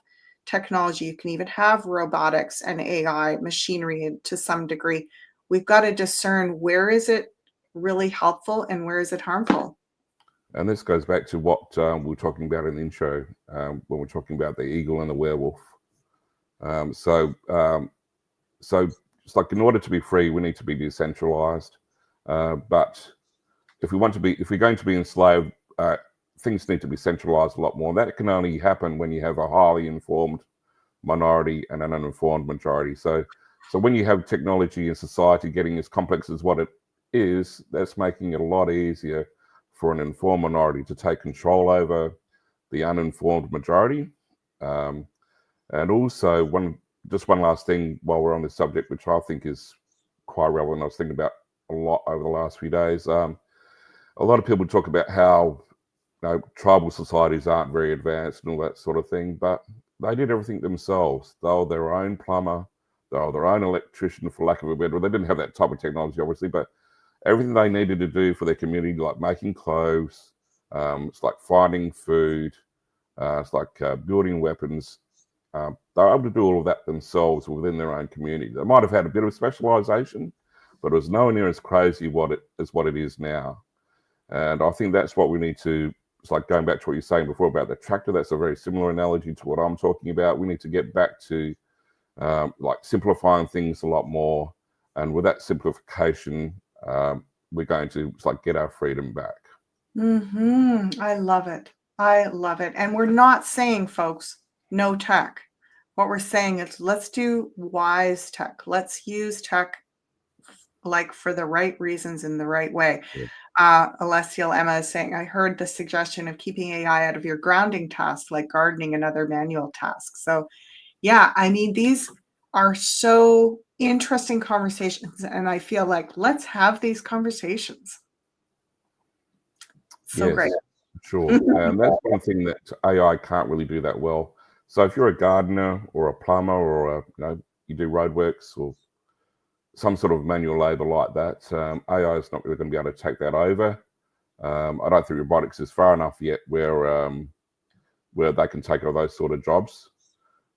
[SPEAKER 1] technology, you can even have robotics and AI machinery to some degree. We've got to discern where is it really helpful and where is it harmful.
[SPEAKER 2] And this goes back to what we were talking about in the intro when we're talking about the eagle and the werewolf. Um, so, um, so it's like in order to be free, we need to be decentralized. But if we're going to be enslaved, things need to be centralized a lot more. That can only happen when you have a highly informed minority and an uninformed majority. So when you have technology and society getting as complex as what it is, that's making it a lot easier for an informed minority to take control over the uninformed majority. Um, and also, one last thing while we're on this subject, which I think is quite relevant. I was thinking about a lot over the last few days. a lot of people talk about how tribal societies aren't very advanced and all that sort of thing, but they did everything themselves. They were their own plumber, they were their own electrician, for lack of a better word. They didn't have that type of technology, obviously, but everything they needed to do for their community, like making clothes, it's like finding food, it's like building weapons. They were able to do all of that themselves within their own community. They might have had a bit of specialization, but it was nowhere near as crazy as what it is now. And I think that's what we need to. It's like going back to what you're saying before about the tractor. That's a very similar analogy to what I'm talking about. We need to get back to like simplifying things a lot more, and with that simplification, we're going to like get our freedom back.
[SPEAKER 1] I love it. I love it. And we're not saying, folks, no tech. What we're saying is let's do wise tech. Let's use tech like for the right reasons in the right way.
[SPEAKER 2] Yeah.
[SPEAKER 1] Alessial Emma is saying, I heard the suggestion of keeping AI out of your grounding tasks like gardening and other manual tasks. So yeah, I mean, these are so interesting conversations. And I feel like let's have these conversations. So
[SPEAKER 2] Yes,
[SPEAKER 1] great.
[SPEAKER 2] sure. And that's one thing that AI can't really do that well. So if you're a gardener or a plumber or you do roadworks or some sort of manual labor like that, AI is not really going to be able to take that over. I don't think robotics is far enough yet where they can take over those sort of jobs.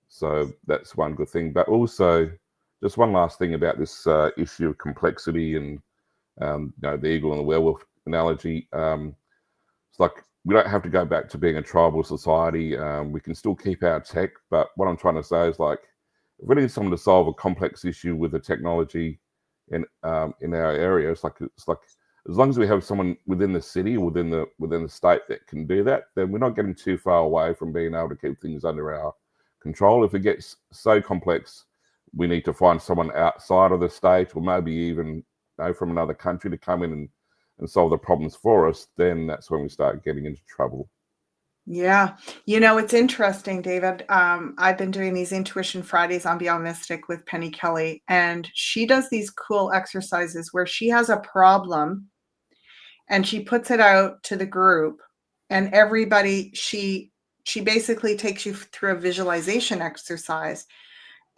[SPEAKER 2] So that's one good thing. But also, just one last thing about this issue of complexity and the eagle and the werewolf analogy. It's like we don't have to go back to being a tribal society. We can still keep our tech, but what I'm trying to say is like, if we need someone to solve a complex issue with the technology in our area, it's like as long as we have someone within the city, within the state that can do that, then we're not getting too far away from being able to keep things under our control. If it gets so complex, we need to find someone outside of the state, or maybe even from another country, to come in and solve the problems for us. Then that's when we start getting into trouble.
[SPEAKER 1] Yeah. It's interesting, David. I've been doing these Intuition Fridays on Beyond Mystic with Penny Kelly, and she does these cool exercises where she has a problem and she puts it out to the group, and everybody, she basically takes you through a visualization exercise,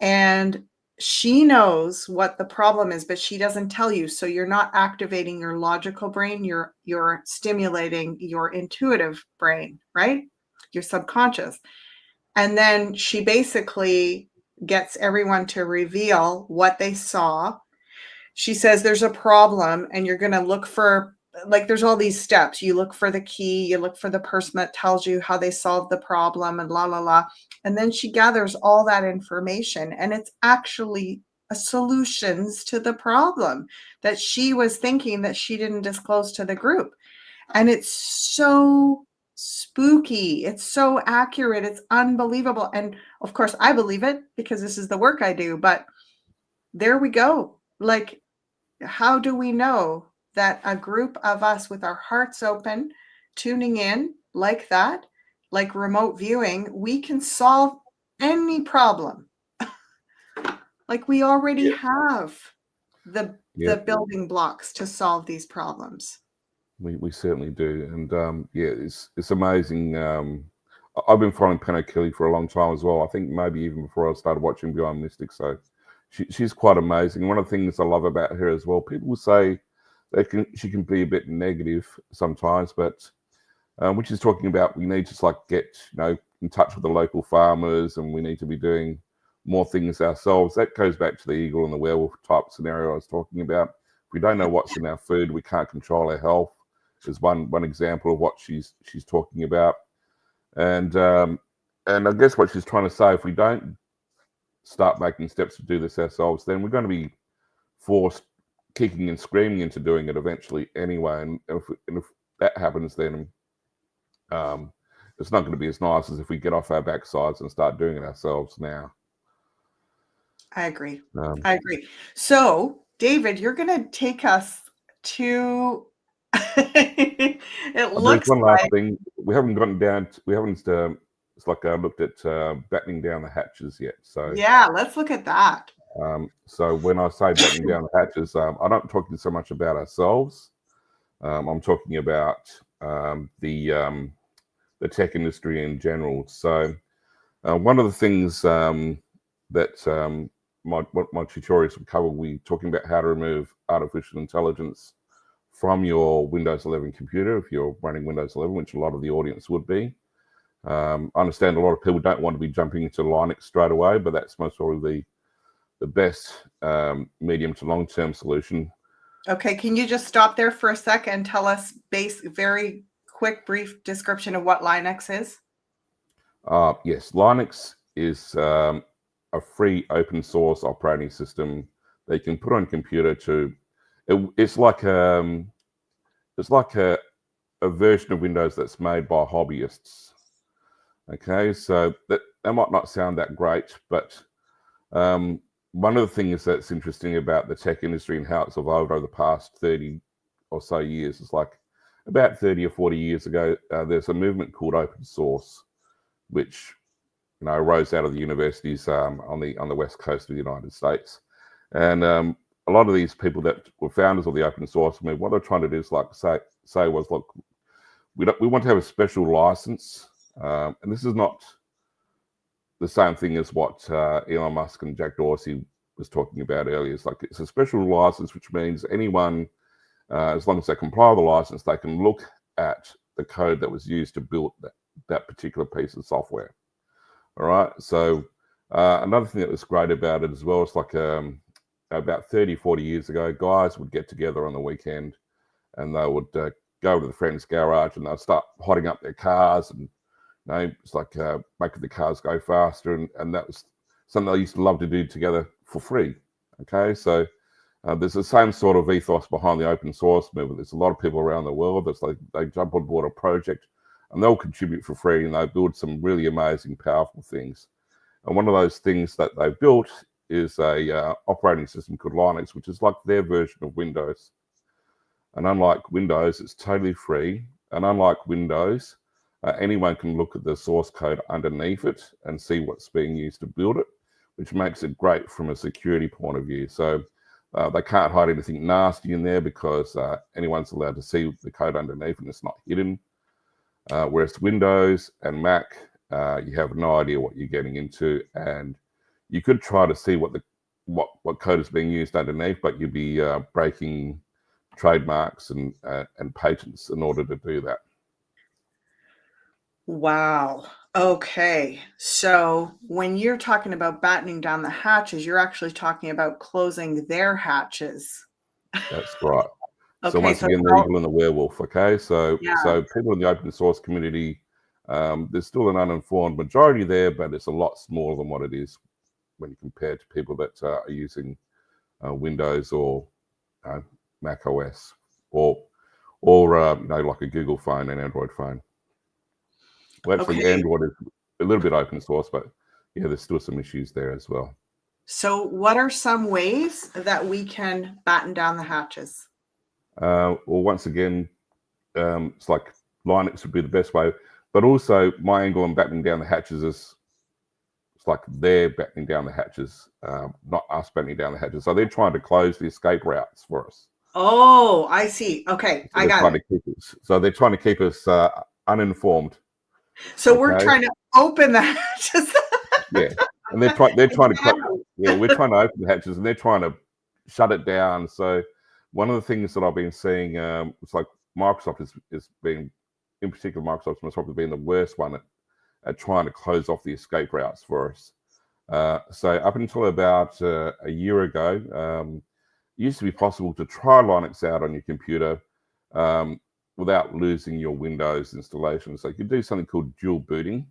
[SPEAKER 1] and she knows what the problem is, but she doesn't tell you. So you're not activating your logical brain, you're stimulating your intuitive brain, right? Your subconscious. And then she basically gets everyone to reveal what they saw. She says there's a problem and you're going to look for, like, there's all these steps. You look for the key, you look for the person that tells you how they solved the problem, and la la la. And then she gathers all that information, and it's actually solutions to the problem that she was thinking that she didn't disclose to the group. And it's so spooky. It's so accurate. It's unbelievable. And of course, I believe it because this is the work I do. But there we go. Like, how do we know that a group of us with our hearts open, tuning in like that, like remote viewing, we can solve any problem? Like, we already have the building blocks to solve these problems.
[SPEAKER 2] We certainly do, and it's amazing. I've been following Penny Kelly for a long time as well. I think maybe even before I started watching Beyond Mystic. So she's quite amazing. One of the things I love about her as well, people say she can be a bit negative sometimes, but when she's talking about we need to get in touch with the local farmers, and we need to be doing more things ourselves. That goes back to the eagle and the werewolf type scenario I was talking about. If we don't know what's in our food, we can't control our health. Is one example of what she's talking about, and I guess what she's trying to say, if we don't start making steps to do this ourselves, then we're going to be forced kicking and screaming into doing it eventually anyway. And if that happens, then it's not going to be as nice as if we get off our backsides and start doing it ourselves now.
[SPEAKER 1] I agree. I agree. So, David, you're going to take us to. It looks
[SPEAKER 2] There's one last
[SPEAKER 1] like
[SPEAKER 2] thing we haven't gotten down. We haven't. It's like I looked at battening down the hatches yet. So
[SPEAKER 1] yeah, let's look at that.
[SPEAKER 2] So when I say battening down the hatches, I'm not talking so much about ourselves, I'm talking about the tech industry in general. So one of the things that my tutorials will cover, we're talking about how to remove artificial intelligence from your Windows 11 computer if you're running Windows 11, which a lot of the audience would be. I understand a lot of people don't want to be jumping into Linux straight away, but that's most probably the best medium to long-term solution.
[SPEAKER 1] Okay, can you just stop there for a sec and tell us very quick, brief description of what Linux is?
[SPEAKER 2] Yes, Linux is a free open source operating system that you can put on a computer it's like a version of Windows that's made by hobbyists. Okay, so that might not sound that great, but one of the things that's interesting about the tech industry and how it's evolved over the past 30 or so years is like about 30 or 40 years ago, there's a movement called open source, which arose out of the universities on the west coast of the United States, and a lot of these people that were founders of the open source movement, what they're trying to do is like say was, look, we want to have a special license, and this is not the same thing as what Elon Musk and Jack Dorsey was talking about earlier. It's like it's a special license, which means anyone, as long as they comply with the license, they can look at the code that was used to build that particular piece of software. All right. So another thing that was great about it as well is like about 30, 40 years ago, guys would get together on the weekend and they would go to the friend's garage and they'd start hotting up their cars and it's like making the cars go faster, and that was something they used to love to do together for free. Okay, so there's the same sort of ethos behind the open source movement. There's a lot of people around the world that's like they jump on board a project and they'll contribute for free and they build some really amazing, powerful things. And one of those things that they built is a operating system called Linux, which is like their version of Windows. And unlike Windows, it's totally free. And unlike Windows, anyone can look at the source code underneath it and see what's being used to build it, which makes it great from a security point of view. So they can't hide anything nasty in there because anyone's allowed to see the code underneath and it's not hidden. Whereas Windows and Mac, you have no idea what you're getting into, and you could try to see what code is being used underneath, but you'd be breaking trademarks and patents in order to do that.
[SPEAKER 1] Wow. Okay. So when you're talking about battening down the hatches, you're actually talking about closing their hatches.
[SPEAKER 2] That's right. So
[SPEAKER 1] Okay.
[SPEAKER 2] once again, the eagle and the werewolf. Okay, so
[SPEAKER 1] Yeah.
[SPEAKER 2] people in the open source community, there's still an uninformed majority there, but it's a lot smaller than what it is when you compare to people that are using Windows or Mac OS or like a Google phone and Android phone. Well, actually,
[SPEAKER 1] Okay.
[SPEAKER 2] Android is a little bit open source, but yeah, there's still some issues there as well.
[SPEAKER 1] So what are some ways that we can batten down the hatches?
[SPEAKER 2] Well, once again, it's like Linux would be the best way, but also my angle on battening down the hatches is it's like they're battening down the hatches, not us battening down the hatches. So they're trying to close the escape routes for us.
[SPEAKER 1] Oh, I see. Okay,
[SPEAKER 2] So
[SPEAKER 1] I got it.
[SPEAKER 2] They're trying to keep us uninformed.
[SPEAKER 1] So we're trying to open the hatches.
[SPEAKER 2] Yeah, and they're trying to close. Yeah, we're trying to open the hatches, and they're trying to shut it down. So one of the things that I've been seeing, it's like Microsoft is being, in particular, Microsoft's probably been the worst one at trying to close off the escape routes for us. So up until about a year ago, it used to be possible to try Linux out on your computer without losing your Windows installation. So you could do something called dual booting.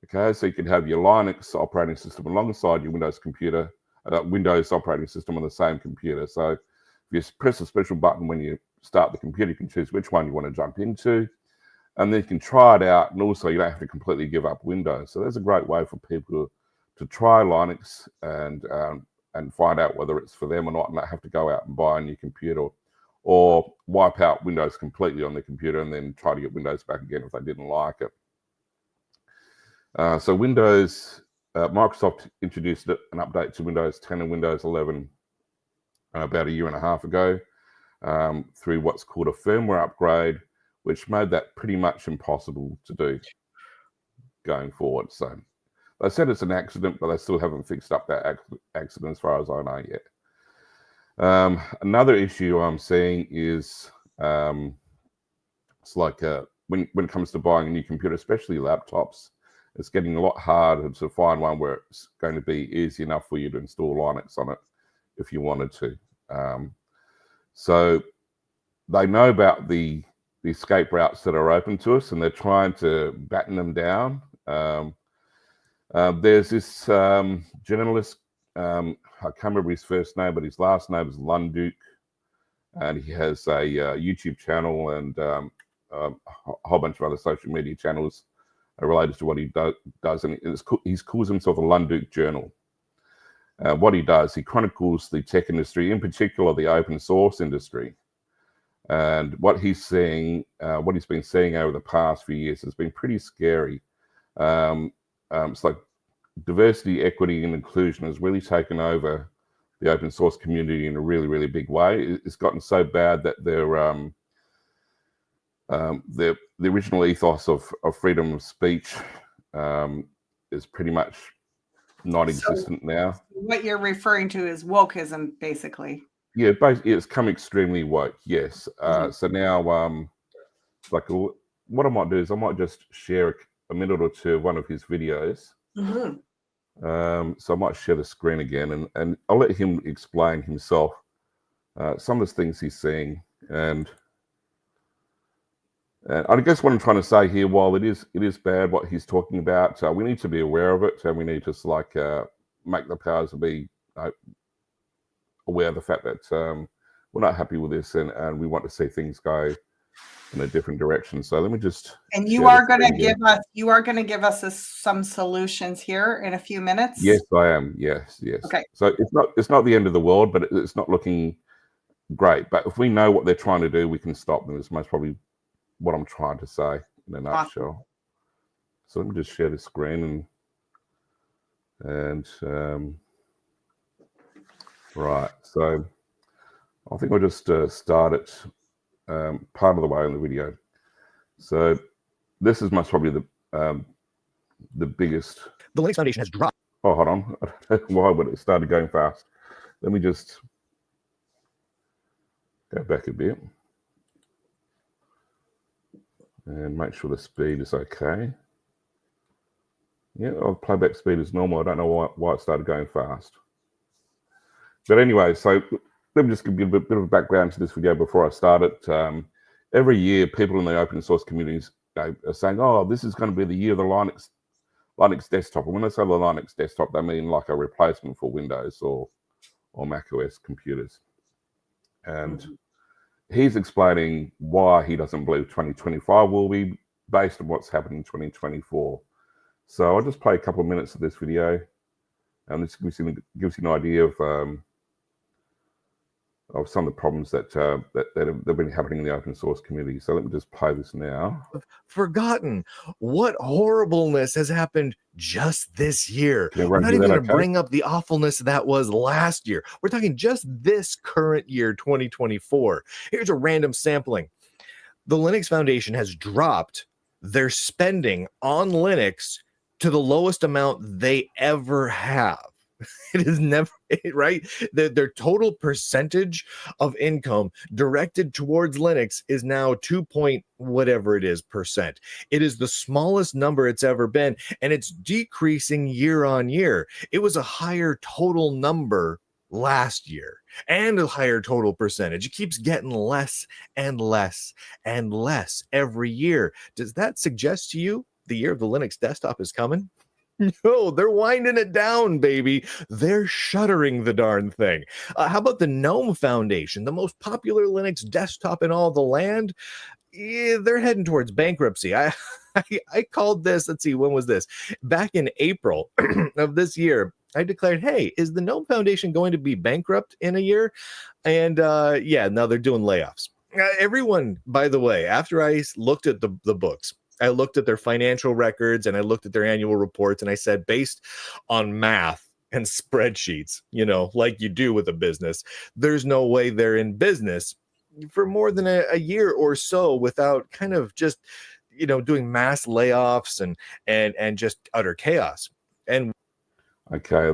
[SPEAKER 2] Okay, so you could have your Linux operating system alongside your Windows computer, Windows operating system on the same computer. So if you press a special button when you start the computer, you can choose which one you want to jump into, and then you can try it out. And also, you don't have to completely give up Windows. So that's a great way for people to try Linux and find out whether it's for them or not, and not have to go out and buy a new computer or wipe out Windows completely on their computer and then try to get Windows back again if they didn't like it. So Microsoft introduced an update to Windows 10 and Windows 11 about a year and a half ago. through what's called a firmware upgrade, which made that pretty much impossible to do going forward. So they said it's an accident, but they still haven't fixed up that accident as far as I know yet. Another issue I'm seeing is it's like when it comes to buying a new computer, especially laptops, it's getting a lot harder to find one where it's going to be easy enough for you to install Linux on it if you wanted to. So they know about the escape routes that are open to us, and they're trying to batten them down. There's this journalist, I can't remember his first name, but his last name is Lunduk, and he has a YouTube channel and a whole bunch of other social media channels related to what he does, and he calls himself a Lunduk Journal. What he does, he chronicles the tech industry, in particular the open source industry. And what he's seeing, what he's been seeing over the past few years has been pretty scary. It's like diversity, equity, and inclusion has really taken over the open source community in a really, really big way. It's gotten so bad that the original ethos of freedom of speech is pretty much non-existent now.
[SPEAKER 1] What you're referring to is wokeism, basically.
[SPEAKER 2] Yeah, basically, it's come extremely woke. Yes. So now, like, what I might do is I might just share a minute or two of one of his videos. So I might share the screen again, and I'll let him explain himself some of the things he's seeing. And I guess what I'm trying to say here, while it is bad what he's talking about, we need to be aware of it, and we need to make the powers that be aware of the fact that we're not happy with this, and we want to see things go in a different direction. So let me just.
[SPEAKER 1] And you are going to give us some solutions here in a few minutes.
[SPEAKER 2] Yes, I am. Yes.
[SPEAKER 1] Okay.
[SPEAKER 2] So it's not the end of the world, but it's not looking great. But if we know what they're trying to do, we can stop them. Is most probably what I'm trying to say in a nutshell. Awesome. So let me just share the screen and right. So I think I'll just start it part of the way in the video. So this is most probably the biggest.
[SPEAKER 3] The Linux Foundation has dropped.
[SPEAKER 2] Oh, hold on. I don't know why, but it started going fast. Let me just go back a bit and make sure the speed is okay. Yeah, playback speed is normal. I don't know why it started going fast. But anyway, so let me just give you a bit of a background to this video before I start it. Every year, people in the open source communities are saying, oh, this is going to be the year of the Linux desktop. And when they say the Linux desktop, they mean like a replacement for Windows or Mac OS computers. And he's explaining why he doesn't believe 2025 will be based on what's happened in 2024. So I'll just play a couple of minutes of this video, and this gives you an idea of some of the problems that have been happening in the open source community. So let me just play this now.
[SPEAKER 3] Forgotten what horribleness has happened just this year. We're not even going to bring up the awfulness that was last year. We're talking just this current year, 2024. Here's a random sampling. The Linux Foundation has dropped their spending on Linux to the lowest amount they ever have. It is never right. Their total percentage of income directed towards Linux is now 2 whatever it is percent. It is the smallest number it's ever been, and it's decreasing year on year. It was a higher total number last year and a higher total percentage. It keeps getting less and less and less every year. Does that suggest to you the year of the Linux desktop is coming? No, they're winding it down, baby. They're shuttering the darn thing. How about the GNOME Foundation, the most popular Linux desktop in all the land? Yeah, they're heading towards bankruptcy. I called this, let's see, when was this? Back in April of this year, I declared, hey, is the GNOME Foundation going to be bankrupt in a year? And yeah, now they're doing layoffs. Everyone, by the way, after I looked at the books, I looked at their financial records and I looked at their annual reports, and I said, based on math and spreadsheets, like you do with a business, there's no way they're in business. for more than a year or so without kind of just, doing mass layoffs and just utter chaos. And
[SPEAKER 2] okay,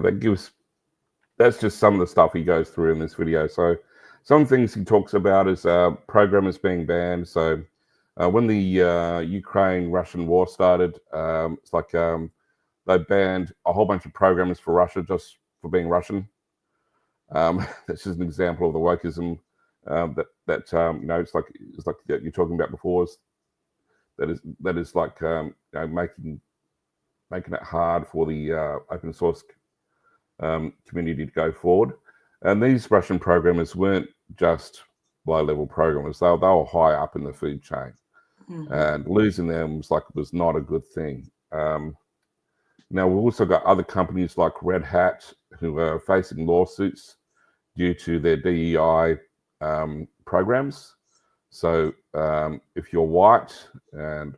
[SPEAKER 2] that's just some of the stuff he goes through in this video. So some things he talks about is programmers being banned. So when the Ukraine-Russian war started, it's like they banned a whole bunch of programmers for Russia just for being Russian. That's just an example of the wokeism it's like that you're talking about before. That is like making it hard for the open source community to go forward. And these Russian programmers weren't just low-level programmers; they were high up in the food chain, and losing them was not a good thing. Now we've also got other companies like Red Hat who are facing lawsuits due to their DEI programs. So if you're white, and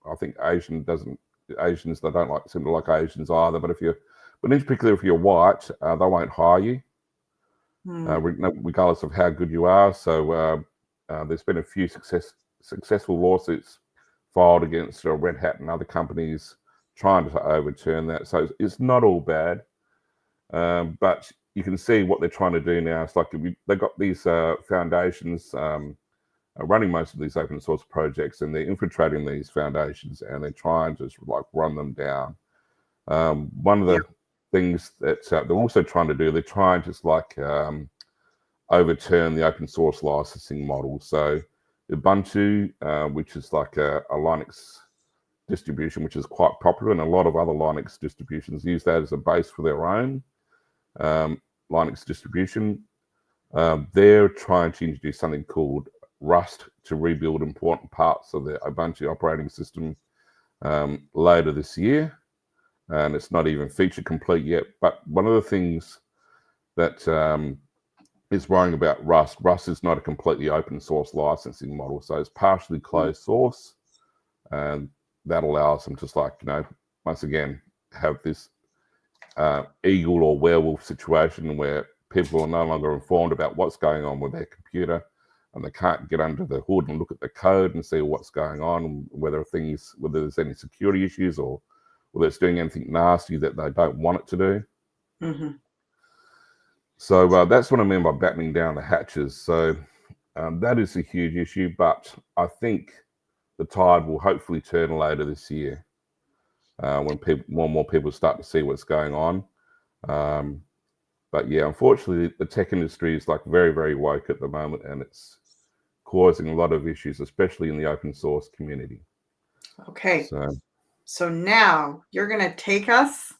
[SPEAKER 2] I think Asians they don't seem to like Asians either, but in particular if you're white, they won't hire you, regardless of how good you are. So there's been a few successful lawsuits filed against Red Hat and other companies trying to overturn that. So it's not all bad, but you can see what they're trying to do now. It's like they've got these foundations running most of these open source projects, and they're infiltrating these foundations and they're trying to run them down. One of the things that they're also trying to do, they're trying to overturn the open source licensing model. So Ubuntu, which is like a Linux distribution, which is quite popular, and a lot of other Linux distributions use that as a base for their own Linux distribution. They're trying to introduce something called Rust to rebuild important parts of the Ubuntu operating system later this year, and it's not even feature complete yet. But one of the things that is worrying about Rust is not a completely open source licensing model, so it's partially closed source, and that allows them to once again have this eagle or werewolf situation where people are no longer informed about what's going on with their computer, and they can't get under the hood and look at the code and see what's going on, whether there's any security issues or whether it's doing anything nasty that they don't want it to do. So that's what I mean by battening down the hatches. So that is a huge issue, but I think the tide will hopefully turn later this year when more and more people start to see what's going on. But yeah, unfortunately, the tech industry is very, very woke at the moment, and it's causing a lot of issues, especially in the open source community.
[SPEAKER 1] Okay. So now you're going to take us.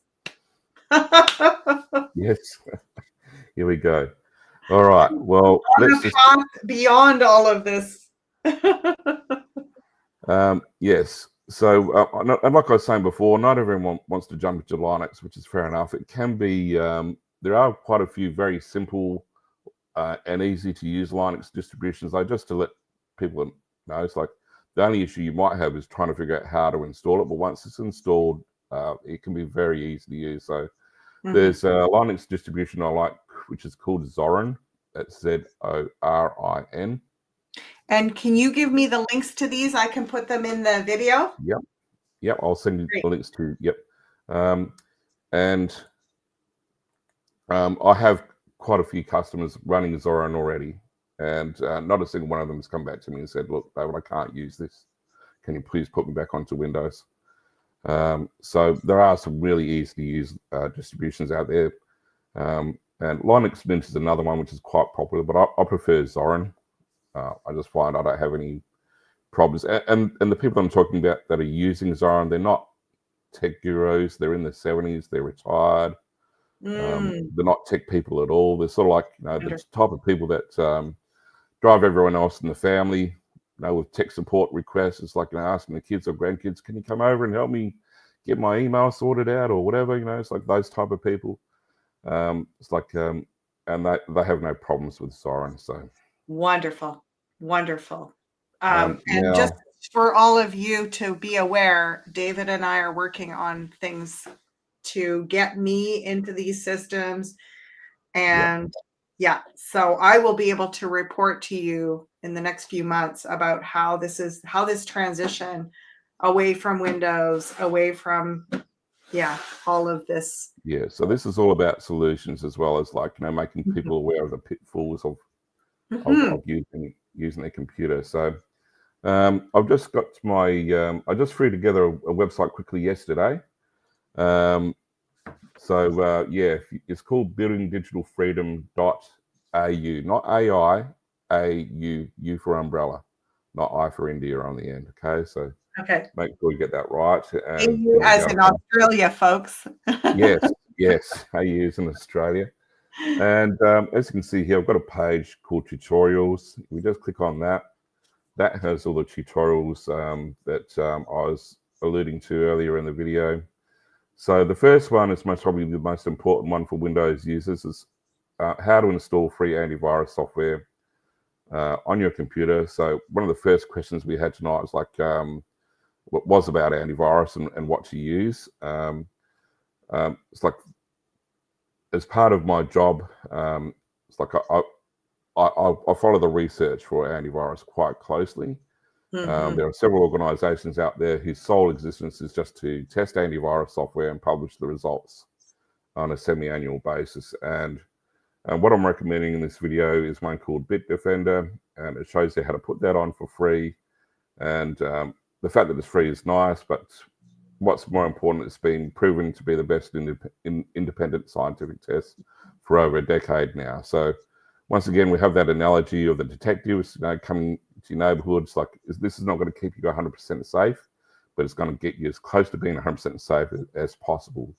[SPEAKER 2] Yes. Here we go. All right. Well,
[SPEAKER 1] let's just path beyond all of this.
[SPEAKER 2] Yes. So, and like I was saying before, not everyone wants to jump into Linux, which is fair enough. It can be. There are quite a few very simple and easy to use Linux distributions. Just to let people know, it's like the only issue you might have is trying to figure out how to install it. But once it's installed, it can be very easy to use. So there's a Linux distribution I like, which is called Zorin. That's Zorin.
[SPEAKER 1] And can you give me the links to these? I can put them in the video.
[SPEAKER 2] Yep. I'll send you the links to. Yep. And I have quite a few customers running Zorin already, and not a single one of them has come back to me and said, "Look, David, I can't use this. Can you please put me back onto Windows?" So there are some really easy to use distributions out there, and Linux Mint is another one which is quite popular, but I prefer Zorin. I just find I don't have any problems, and the people I'm talking about that are using Zorin, they're not tech gurus. They're in their 70s. They're retired. They're not tech people at all. They're sort of the type of people that drive everyone else in the family, with tech support requests. It's like asking the kids or grandkids, "Can you come over and help me get my email sorted out?" or whatever. It's like those type of people. It's like, and they have no problems with Zorin. So
[SPEAKER 1] wonderful. And just for all of you to be aware, David and I are working on things to get me into these systems. And so I will be able to report to you in the next few months about how this transition away from Windows, away from all of this.
[SPEAKER 2] Yeah, so this is all about solutions as well as like, making people aware of the pitfalls of using their computer. So I've just got I just threw together a website quickly yesterday. It's called buildingdigitalfreedom.au, not AI, U for umbrella, not I for India on the end. Okay, so make sure you get that right. And
[SPEAKER 1] AU as in Australia, folks.
[SPEAKER 2] yes, AU is in Australia. And as you can see here, I've got a page called tutorials. We just click on that. That has all the tutorials that I was alluding to earlier in the video. So the first one is most probably the most important one for Windows users is how to install free antivirus software on your computer. So one of the first questions we had tonight was like, what was about antivirus and what to use. It's like, as part of my job, it's like I follow the research for antivirus quite closely. There are several organizations out there whose sole existence is just to test antivirus software and publish the results on a semi-annual basis. And what I'm recommending in this video is one called Bitdefender, and it shows you how to put that on for free. And the fact that it's free is nice, but what's more important, it's been proven to be the best independent scientific test for over a decade now. So once again, we have that analogy of the detectives, coming to your neighborhoods. Like, this is not going to keep you 100% safe, but it's going to get you as close to being 100% safe as possible.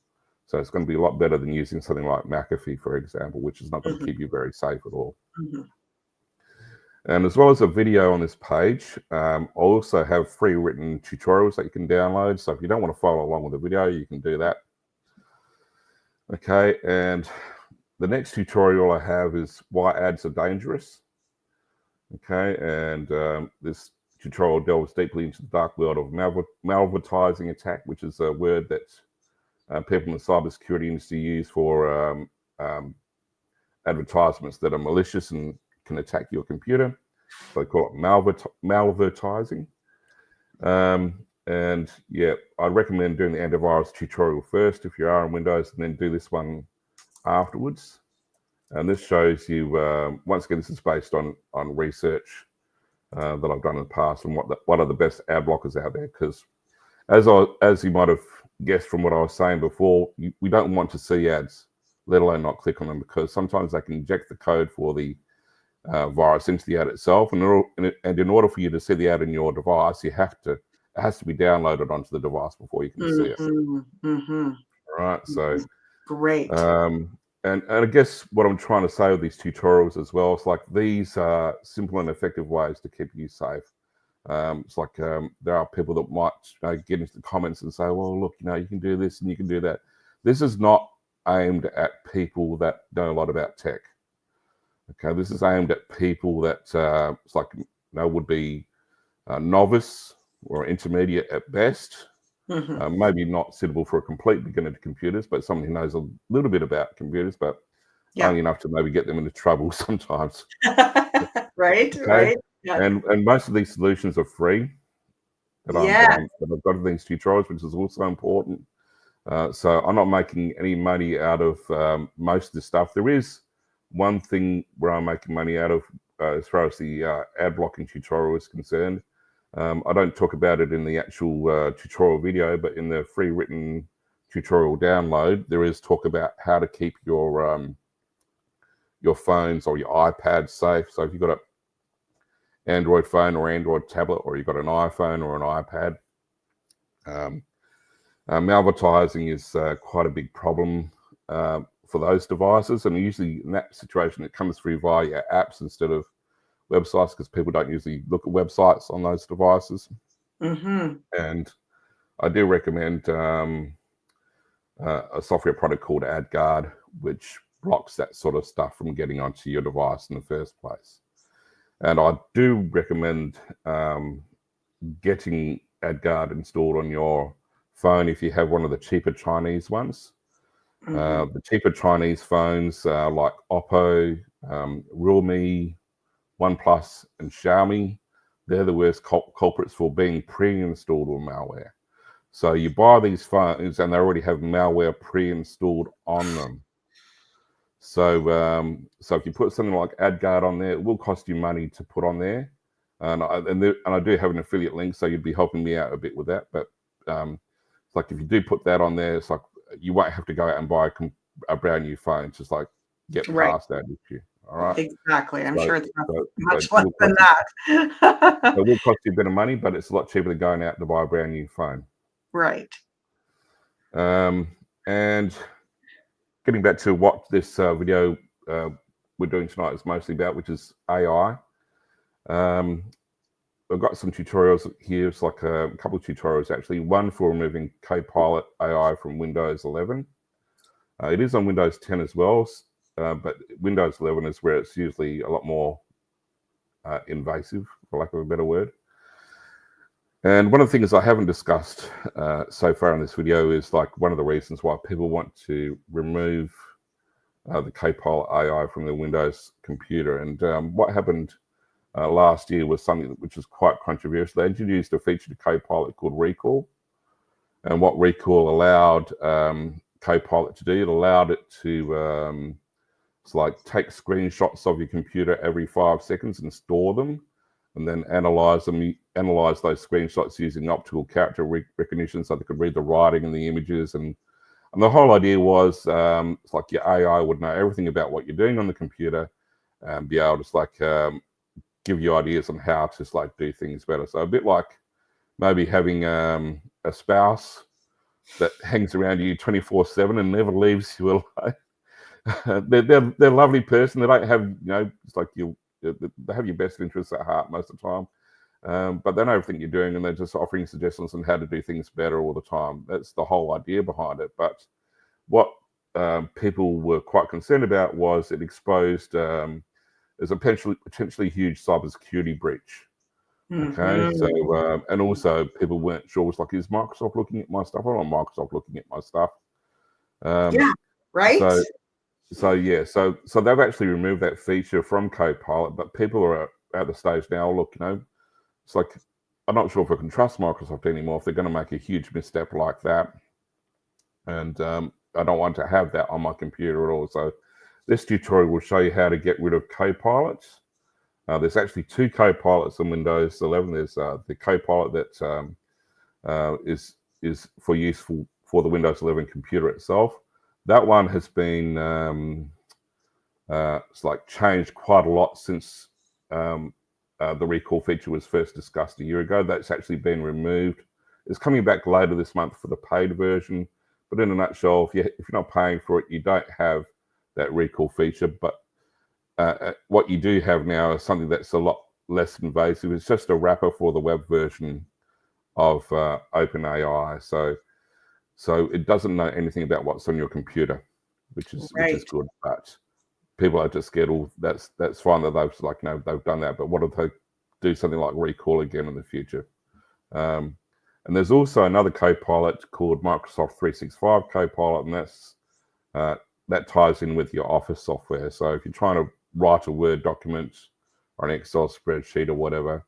[SPEAKER 2] So it's going to be a lot better than using something like McAfee, for example, which is not going to keep you very safe at all. And as well as a video on this page, I also have free written tutorials that you can download. So if you don't want to follow along with the video, you can do that. Okay, and the next tutorial I have is why ads are dangerous. Okay, and this tutorial delves deeply into the dark world of malvertising attack, which is a word that people in the cybersecurity industry use for advertisements that are malicious and can attack your computer. So they call it malvertising. And yeah, I recommend doing the antivirus tutorial first if you are on Windows, and then do this one afterwards. And this shows you, once again, this is based on research that I've done in the past and what are the best ad blockers out there. Because as you might have guessed from what I was saying before, we don't want to see ads, let alone not click on them, because sometimes they can inject the code for the virus into the ad itself. And in order for you to see the ad in your device, it has to be downloaded onto the device before you can see it. All right, so
[SPEAKER 1] great.
[SPEAKER 2] And I guess what I'm trying to say with these tutorials as well, it's like these are simple and effective ways to keep you safe. It's like there are people that might get into the comments and say, well, look, you can do this and you can do that. This is not aimed at people that know a lot about tech. Okay, this is aimed at people that it's like, would be novice or intermediate at best. Maybe not suitable for a complete beginner to computers, but someone who knows a little bit about computers, but only enough to maybe get them into trouble sometimes.
[SPEAKER 1] Right.
[SPEAKER 2] Yeah. And most of these solutions are free that I've got in these tutorials, which is also important. So I'm not making any money out of most of this stuff. There is one thing where I'm making money out of as far as the ad blocking tutorial is concerned. I don't talk about it in the actual tutorial video, but in the free written tutorial download, there is talk about how to keep your phones or your iPad safe. So if you've got an Android phone or Android tablet, or you've got an iPhone or an iPad, malvertising is quite a big problem for those devices. And usually in that situation, it comes through via your apps instead of websites, because people don't usually look at websites on those devices. And I do recommend a software product called AdGuard, which blocks that sort of stuff from getting onto your device in the first place. And I do recommend getting AdGuard installed on your phone if you have one of the cheaper Chinese ones. The cheaper Chinese phones like Oppo, Realme, OnePlus and Xiaomi, they're the worst culprits for being pre-installed with malware. So you buy these phones and they already have malware pre-installed on them. So so if you put something like AdGuard on there, it will cost you money to put on there. And I do have an affiliate link, so you'd be helping me out a bit with that. But it's like if you do put that on there, it's like you won't have to go out and buy a brand new phone. Just like get past that issue. All right.
[SPEAKER 1] Exactly. I'm sure it's much
[SPEAKER 2] so
[SPEAKER 1] less than that.
[SPEAKER 2] It will cost you a bit of money, but it's a lot cheaper than going out to buy a brand new phone.
[SPEAKER 1] Right.
[SPEAKER 2] And getting back to what this video we're doing tonight is mostly about, which is AI. I've got some tutorials here. It's like a couple of tutorials actually. One for removing Copilot AI from Windows 11. It is on Windows 10 as well, but Windows 11 is where it's usually a lot more invasive, for lack of a better word. And one of the things I haven't discussed so far in this video is like one of the reasons why people want to remove the Copilot AI from their Windows computer. And what happened last year was something which was quite controversial. They introduced a feature to Copilot called Recall. And what Recall allowed Copilot to do, it allowed it to it's like take screenshots of your computer every 5 seconds and store them, and then analyze those screenshots using optical character recognition, so they could read the writing and the images. And the whole idea was it's like your AI would know everything about what you're doing on the computer and be able to like give you ideas on how to like do things better. So a bit like maybe having a spouse that hangs around you 24/7 and never leaves you alone. they're a lovely person. They don't have, it's like they have your best interests at heart most of the time, but they know everything you're doing, and they're just offering suggestions on how to do things better all the time. That's the whole idea behind it. But what people were quite concerned about was it exposed as a potentially huge cybersecurity breach. Okay, so and also people weren't sure. Was like, is Microsoft looking at my stuff? Or not Microsoft looking at my stuff?
[SPEAKER 1] Yeah, right.
[SPEAKER 2] So they've actually removed that feature from Copilot, but people are at the stage now. Look, it's like I'm not sure if I can trust Microsoft anymore if they're going to make a huge misstep like that, and I don't want to have that on my computer at all. So this tutorial will show you how to get rid of Copilots. There's actually 2 Copilots in Windows 11. There's the Copilot that is for use for the Windows 11 computer itself. That one has been it's like changed quite a lot since the recall feature was first discussed a year ago. That's actually been removed. It's coming back later this month for the paid version. But in a nutshell, if you're not paying for it, you don't have that recall feature. But what you do have now is something that's a lot less invasive. It's just a wrapper for the web version of OpenAI. So it doesn't know anything about what's on your computer, which is good. But people are just scared. Oh, that's fine that they've done that. But what if they do something like recall again in the future? And there's also another Copilot called Microsoft 365 Copilot, and that ties in with your Office software. So if you're trying to write a Word document or an Excel spreadsheet or whatever,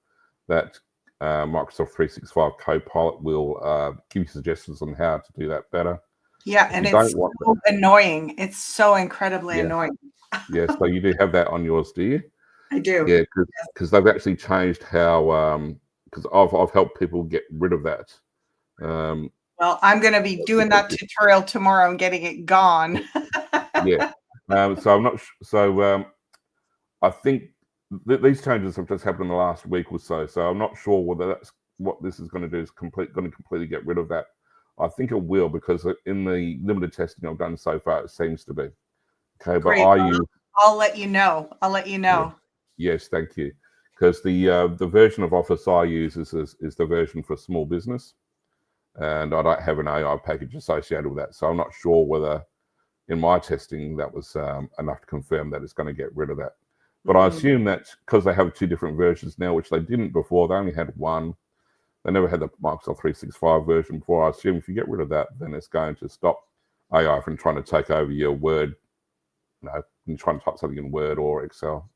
[SPEAKER 2] that Microsoft 365 Copilot will give you suggestions on how to do that better.
[SPEAKER 1] Yeah, and it's so annoying. It's so incredibly annoying.
[SPEAKER 2] Yeah, so you do have that on yours, do you?
[SPEAKER 1] I do.
[SPEAKER 2] Yeah, because they've actually changed how. Because I've helped people get rid of that.
[SPEAKER 1] Well, I'm going to be doing that tutorial tomorrow and getting it gone.
[SPEAKER 2] Yeah. So I'm not. So I think these changes have just happened in the last week or so. So I'm not sure whether that's what this is going to do. Is going to completely get rid of that. I think it will, because in the limited testing I've done so far, it seems to be. Okay,
[SPEAKER 1] great.
[SPEAKER 2] But
[SPEAKER 1] I'll let you know. I'll let you know.
[SPEAKER 2] Yeah. Yes, thank you. Because the version of Office I use is the version for small business, and I don't have an AI package associated with that. So I'm not sure whether in my testing that was enough to confirm that it's going to get rid of that. But I assume that because they have 2 different versions now, which they didn't before, they only had one. They never had the Microsoft 365 version before. I assume if you get rid of that, then it's going to stop AI from trying to take over your Word, and trying to type something in Word or Excel.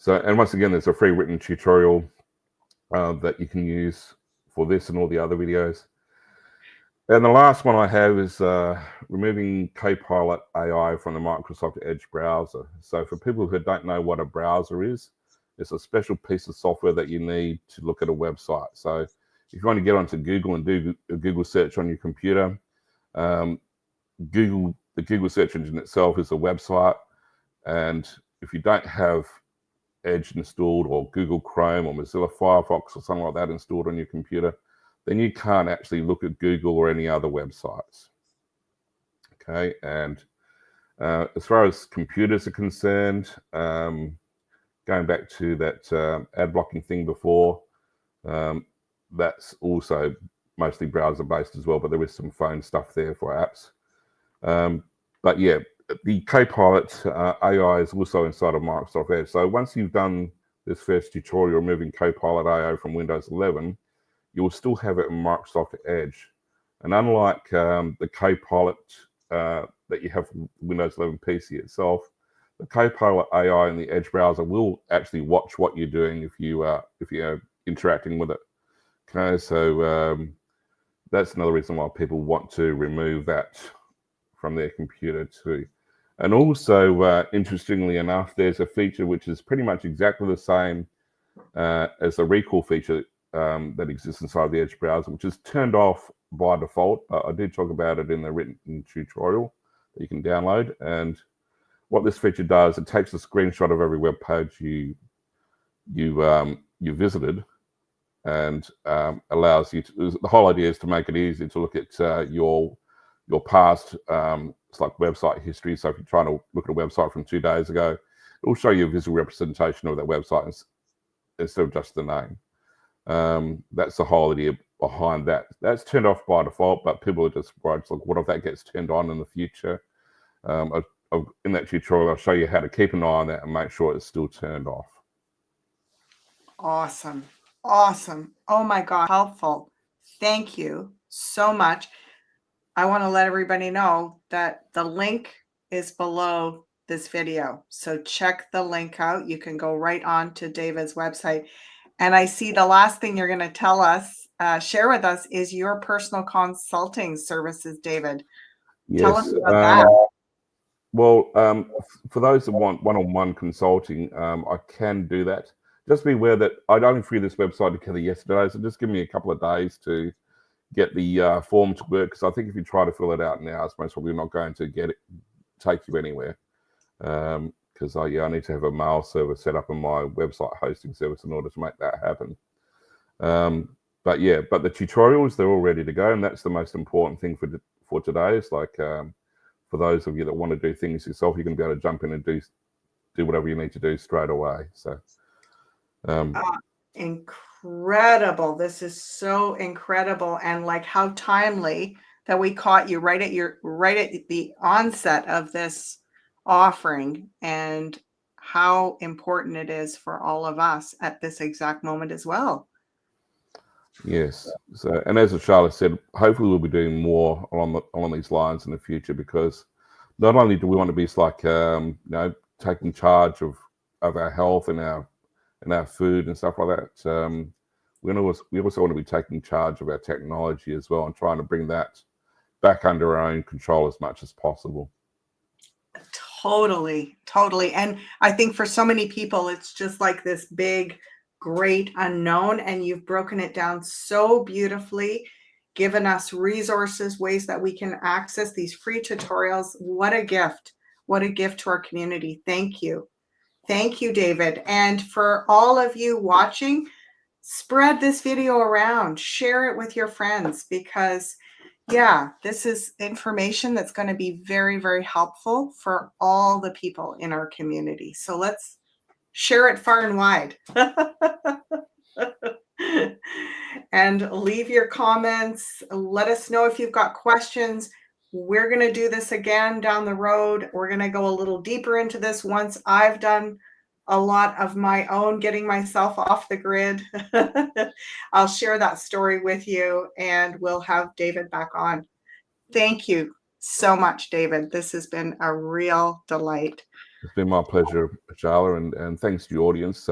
[SPEAKER 2] So, and once again, there's a free written tutorial that you can use for this and all the other videos. And the last one I have is removing Copilot AI from the Microsoft Edge browser. So for people who don't know what a browser is, it's a special piece of software that you need to look at a website. So if you want to get onto Google and do a Google search on your computer, the Google search engine itself is a website. And if you don't have Edge installed, or Google Chrome, or Mozilla Firefox, or something like that installed on your computer, then you can't actually look at Google or any other websites. Okay, and as far as computers are concerned, going back to that ad blocking thing before, that's also mostly browser-based as well, but there is some phone stuff there for apps. But yeah, the Copilot AI is also inside of Microsoft Edge. So once you've done this first tutorial removing Copilot AI from Windows 11, you will still have it in Microsoft Edge. And unlike the Copilot that you have for Windows 11 PC itself, the Copilot AI in the Edge browser will actually watch what you're doing if you're interacting with it. Okay, so that's another reason why people want to remove that from their computer too. And also, interestingly enough, there's a feature which is pretty much exactly the same as the recall feature that exists inside the Edge browser, which is turned off by default. I did talk about it in the written tutorial that you can download. And what this feature does, it takes a screenshot of every web page you visited, and allows you to. The whole idea is to make it easy to look at your past, it's like website history. So if you're trying to look at a website from 2 days ago, it will show you a visual representation of that website instead of just the name. That's the whole idea behind that. That's turned off by default, but people are just worried, like, what if that gets turned on in the future? In that tutorial, I'll show you how to keep an eye on that and make sure it's still turned off.
[SPEAKER 1] Awesome. Awesome. Oh my God, helpful. Thank you so much. I want to let everybody know that the link is below this video. So check the link out. You can go right on to David's website. And I see the last thing you're going to tell us, share with us, is your personal consulting services, David.
[SPEAKER 2] Yes.
[SPEAKER 1] Tell us about that.
[SPEAKER 2] Well, for those that want one-on-one consulting, I can do that. Just be aware that I'd only threw this website together yesterday, so just give me a couple of days to get the form to work, because I think if you try to fill it out now, it's most probably not going to take you anywhere. Because I need to have a mail server set up on my website hosting service in order to make that happen. But the tutorials, they're all ready to go, and that's the most important thing for today. It's like for those of you that want to do things yourself, you're going to be able to jump in and do whatever you need to do straight away. So
[SPEAKER 1] incredible. This is so incredible, and like how timely that we caught you right at the onset of this offering, and how important it is for all of us at this exact moment as well.
[SPEAKER 2] Yes. So, and as Ashala said, hopefully we'll be doing more along these lines in the future, because not only do we want to be taking charge of our health and our food and stuff like that, we also want to be taking charge of our technology as well, and trying to bring that back under our own control as much as possible.
[SPEAKER 1] Totally. And I think for so many people, it's just like this big, great unknown, and you've broken it down so beautifully, given us resources, ways that we can access these free tutorials. What a gift to our community. Thank you, David. And for all of you watching, spread this video around, share it with your friends, because this is information that's going to be very, very helpful for all the people in our community. So let's share it far and wide. And leave your comments. Let us know if you've got questions. We're going to do this again down the road. We're going to go a little deeper into this once I've done a lot of my own getting myself off the grid. I'll share that story with you, and we'll have David back on. Thank you so much, David. This has been a real delight.
[SPEAKER 2] It's been my pleasure, Ashala, and thanks to your audience.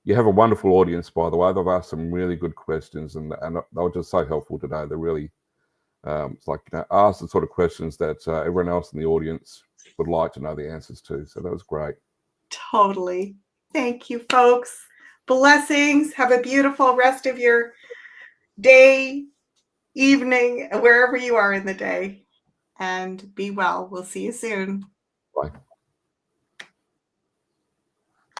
[SPEAKER 2] You have a wonderful audience, by the way. They've asked some really good questions, and they were just so helpful today. They're really, it's like, ask the sort of questions that everyone else in the audience would like to know the answers to. So that was great.
[SPEAKER 1] Totally. Thank you, folks. Blessings. Have a beautiful rest of your day, evening, wherever you are in the day. And be well. We'll see you soon.
[SPEAKER 2] Bye.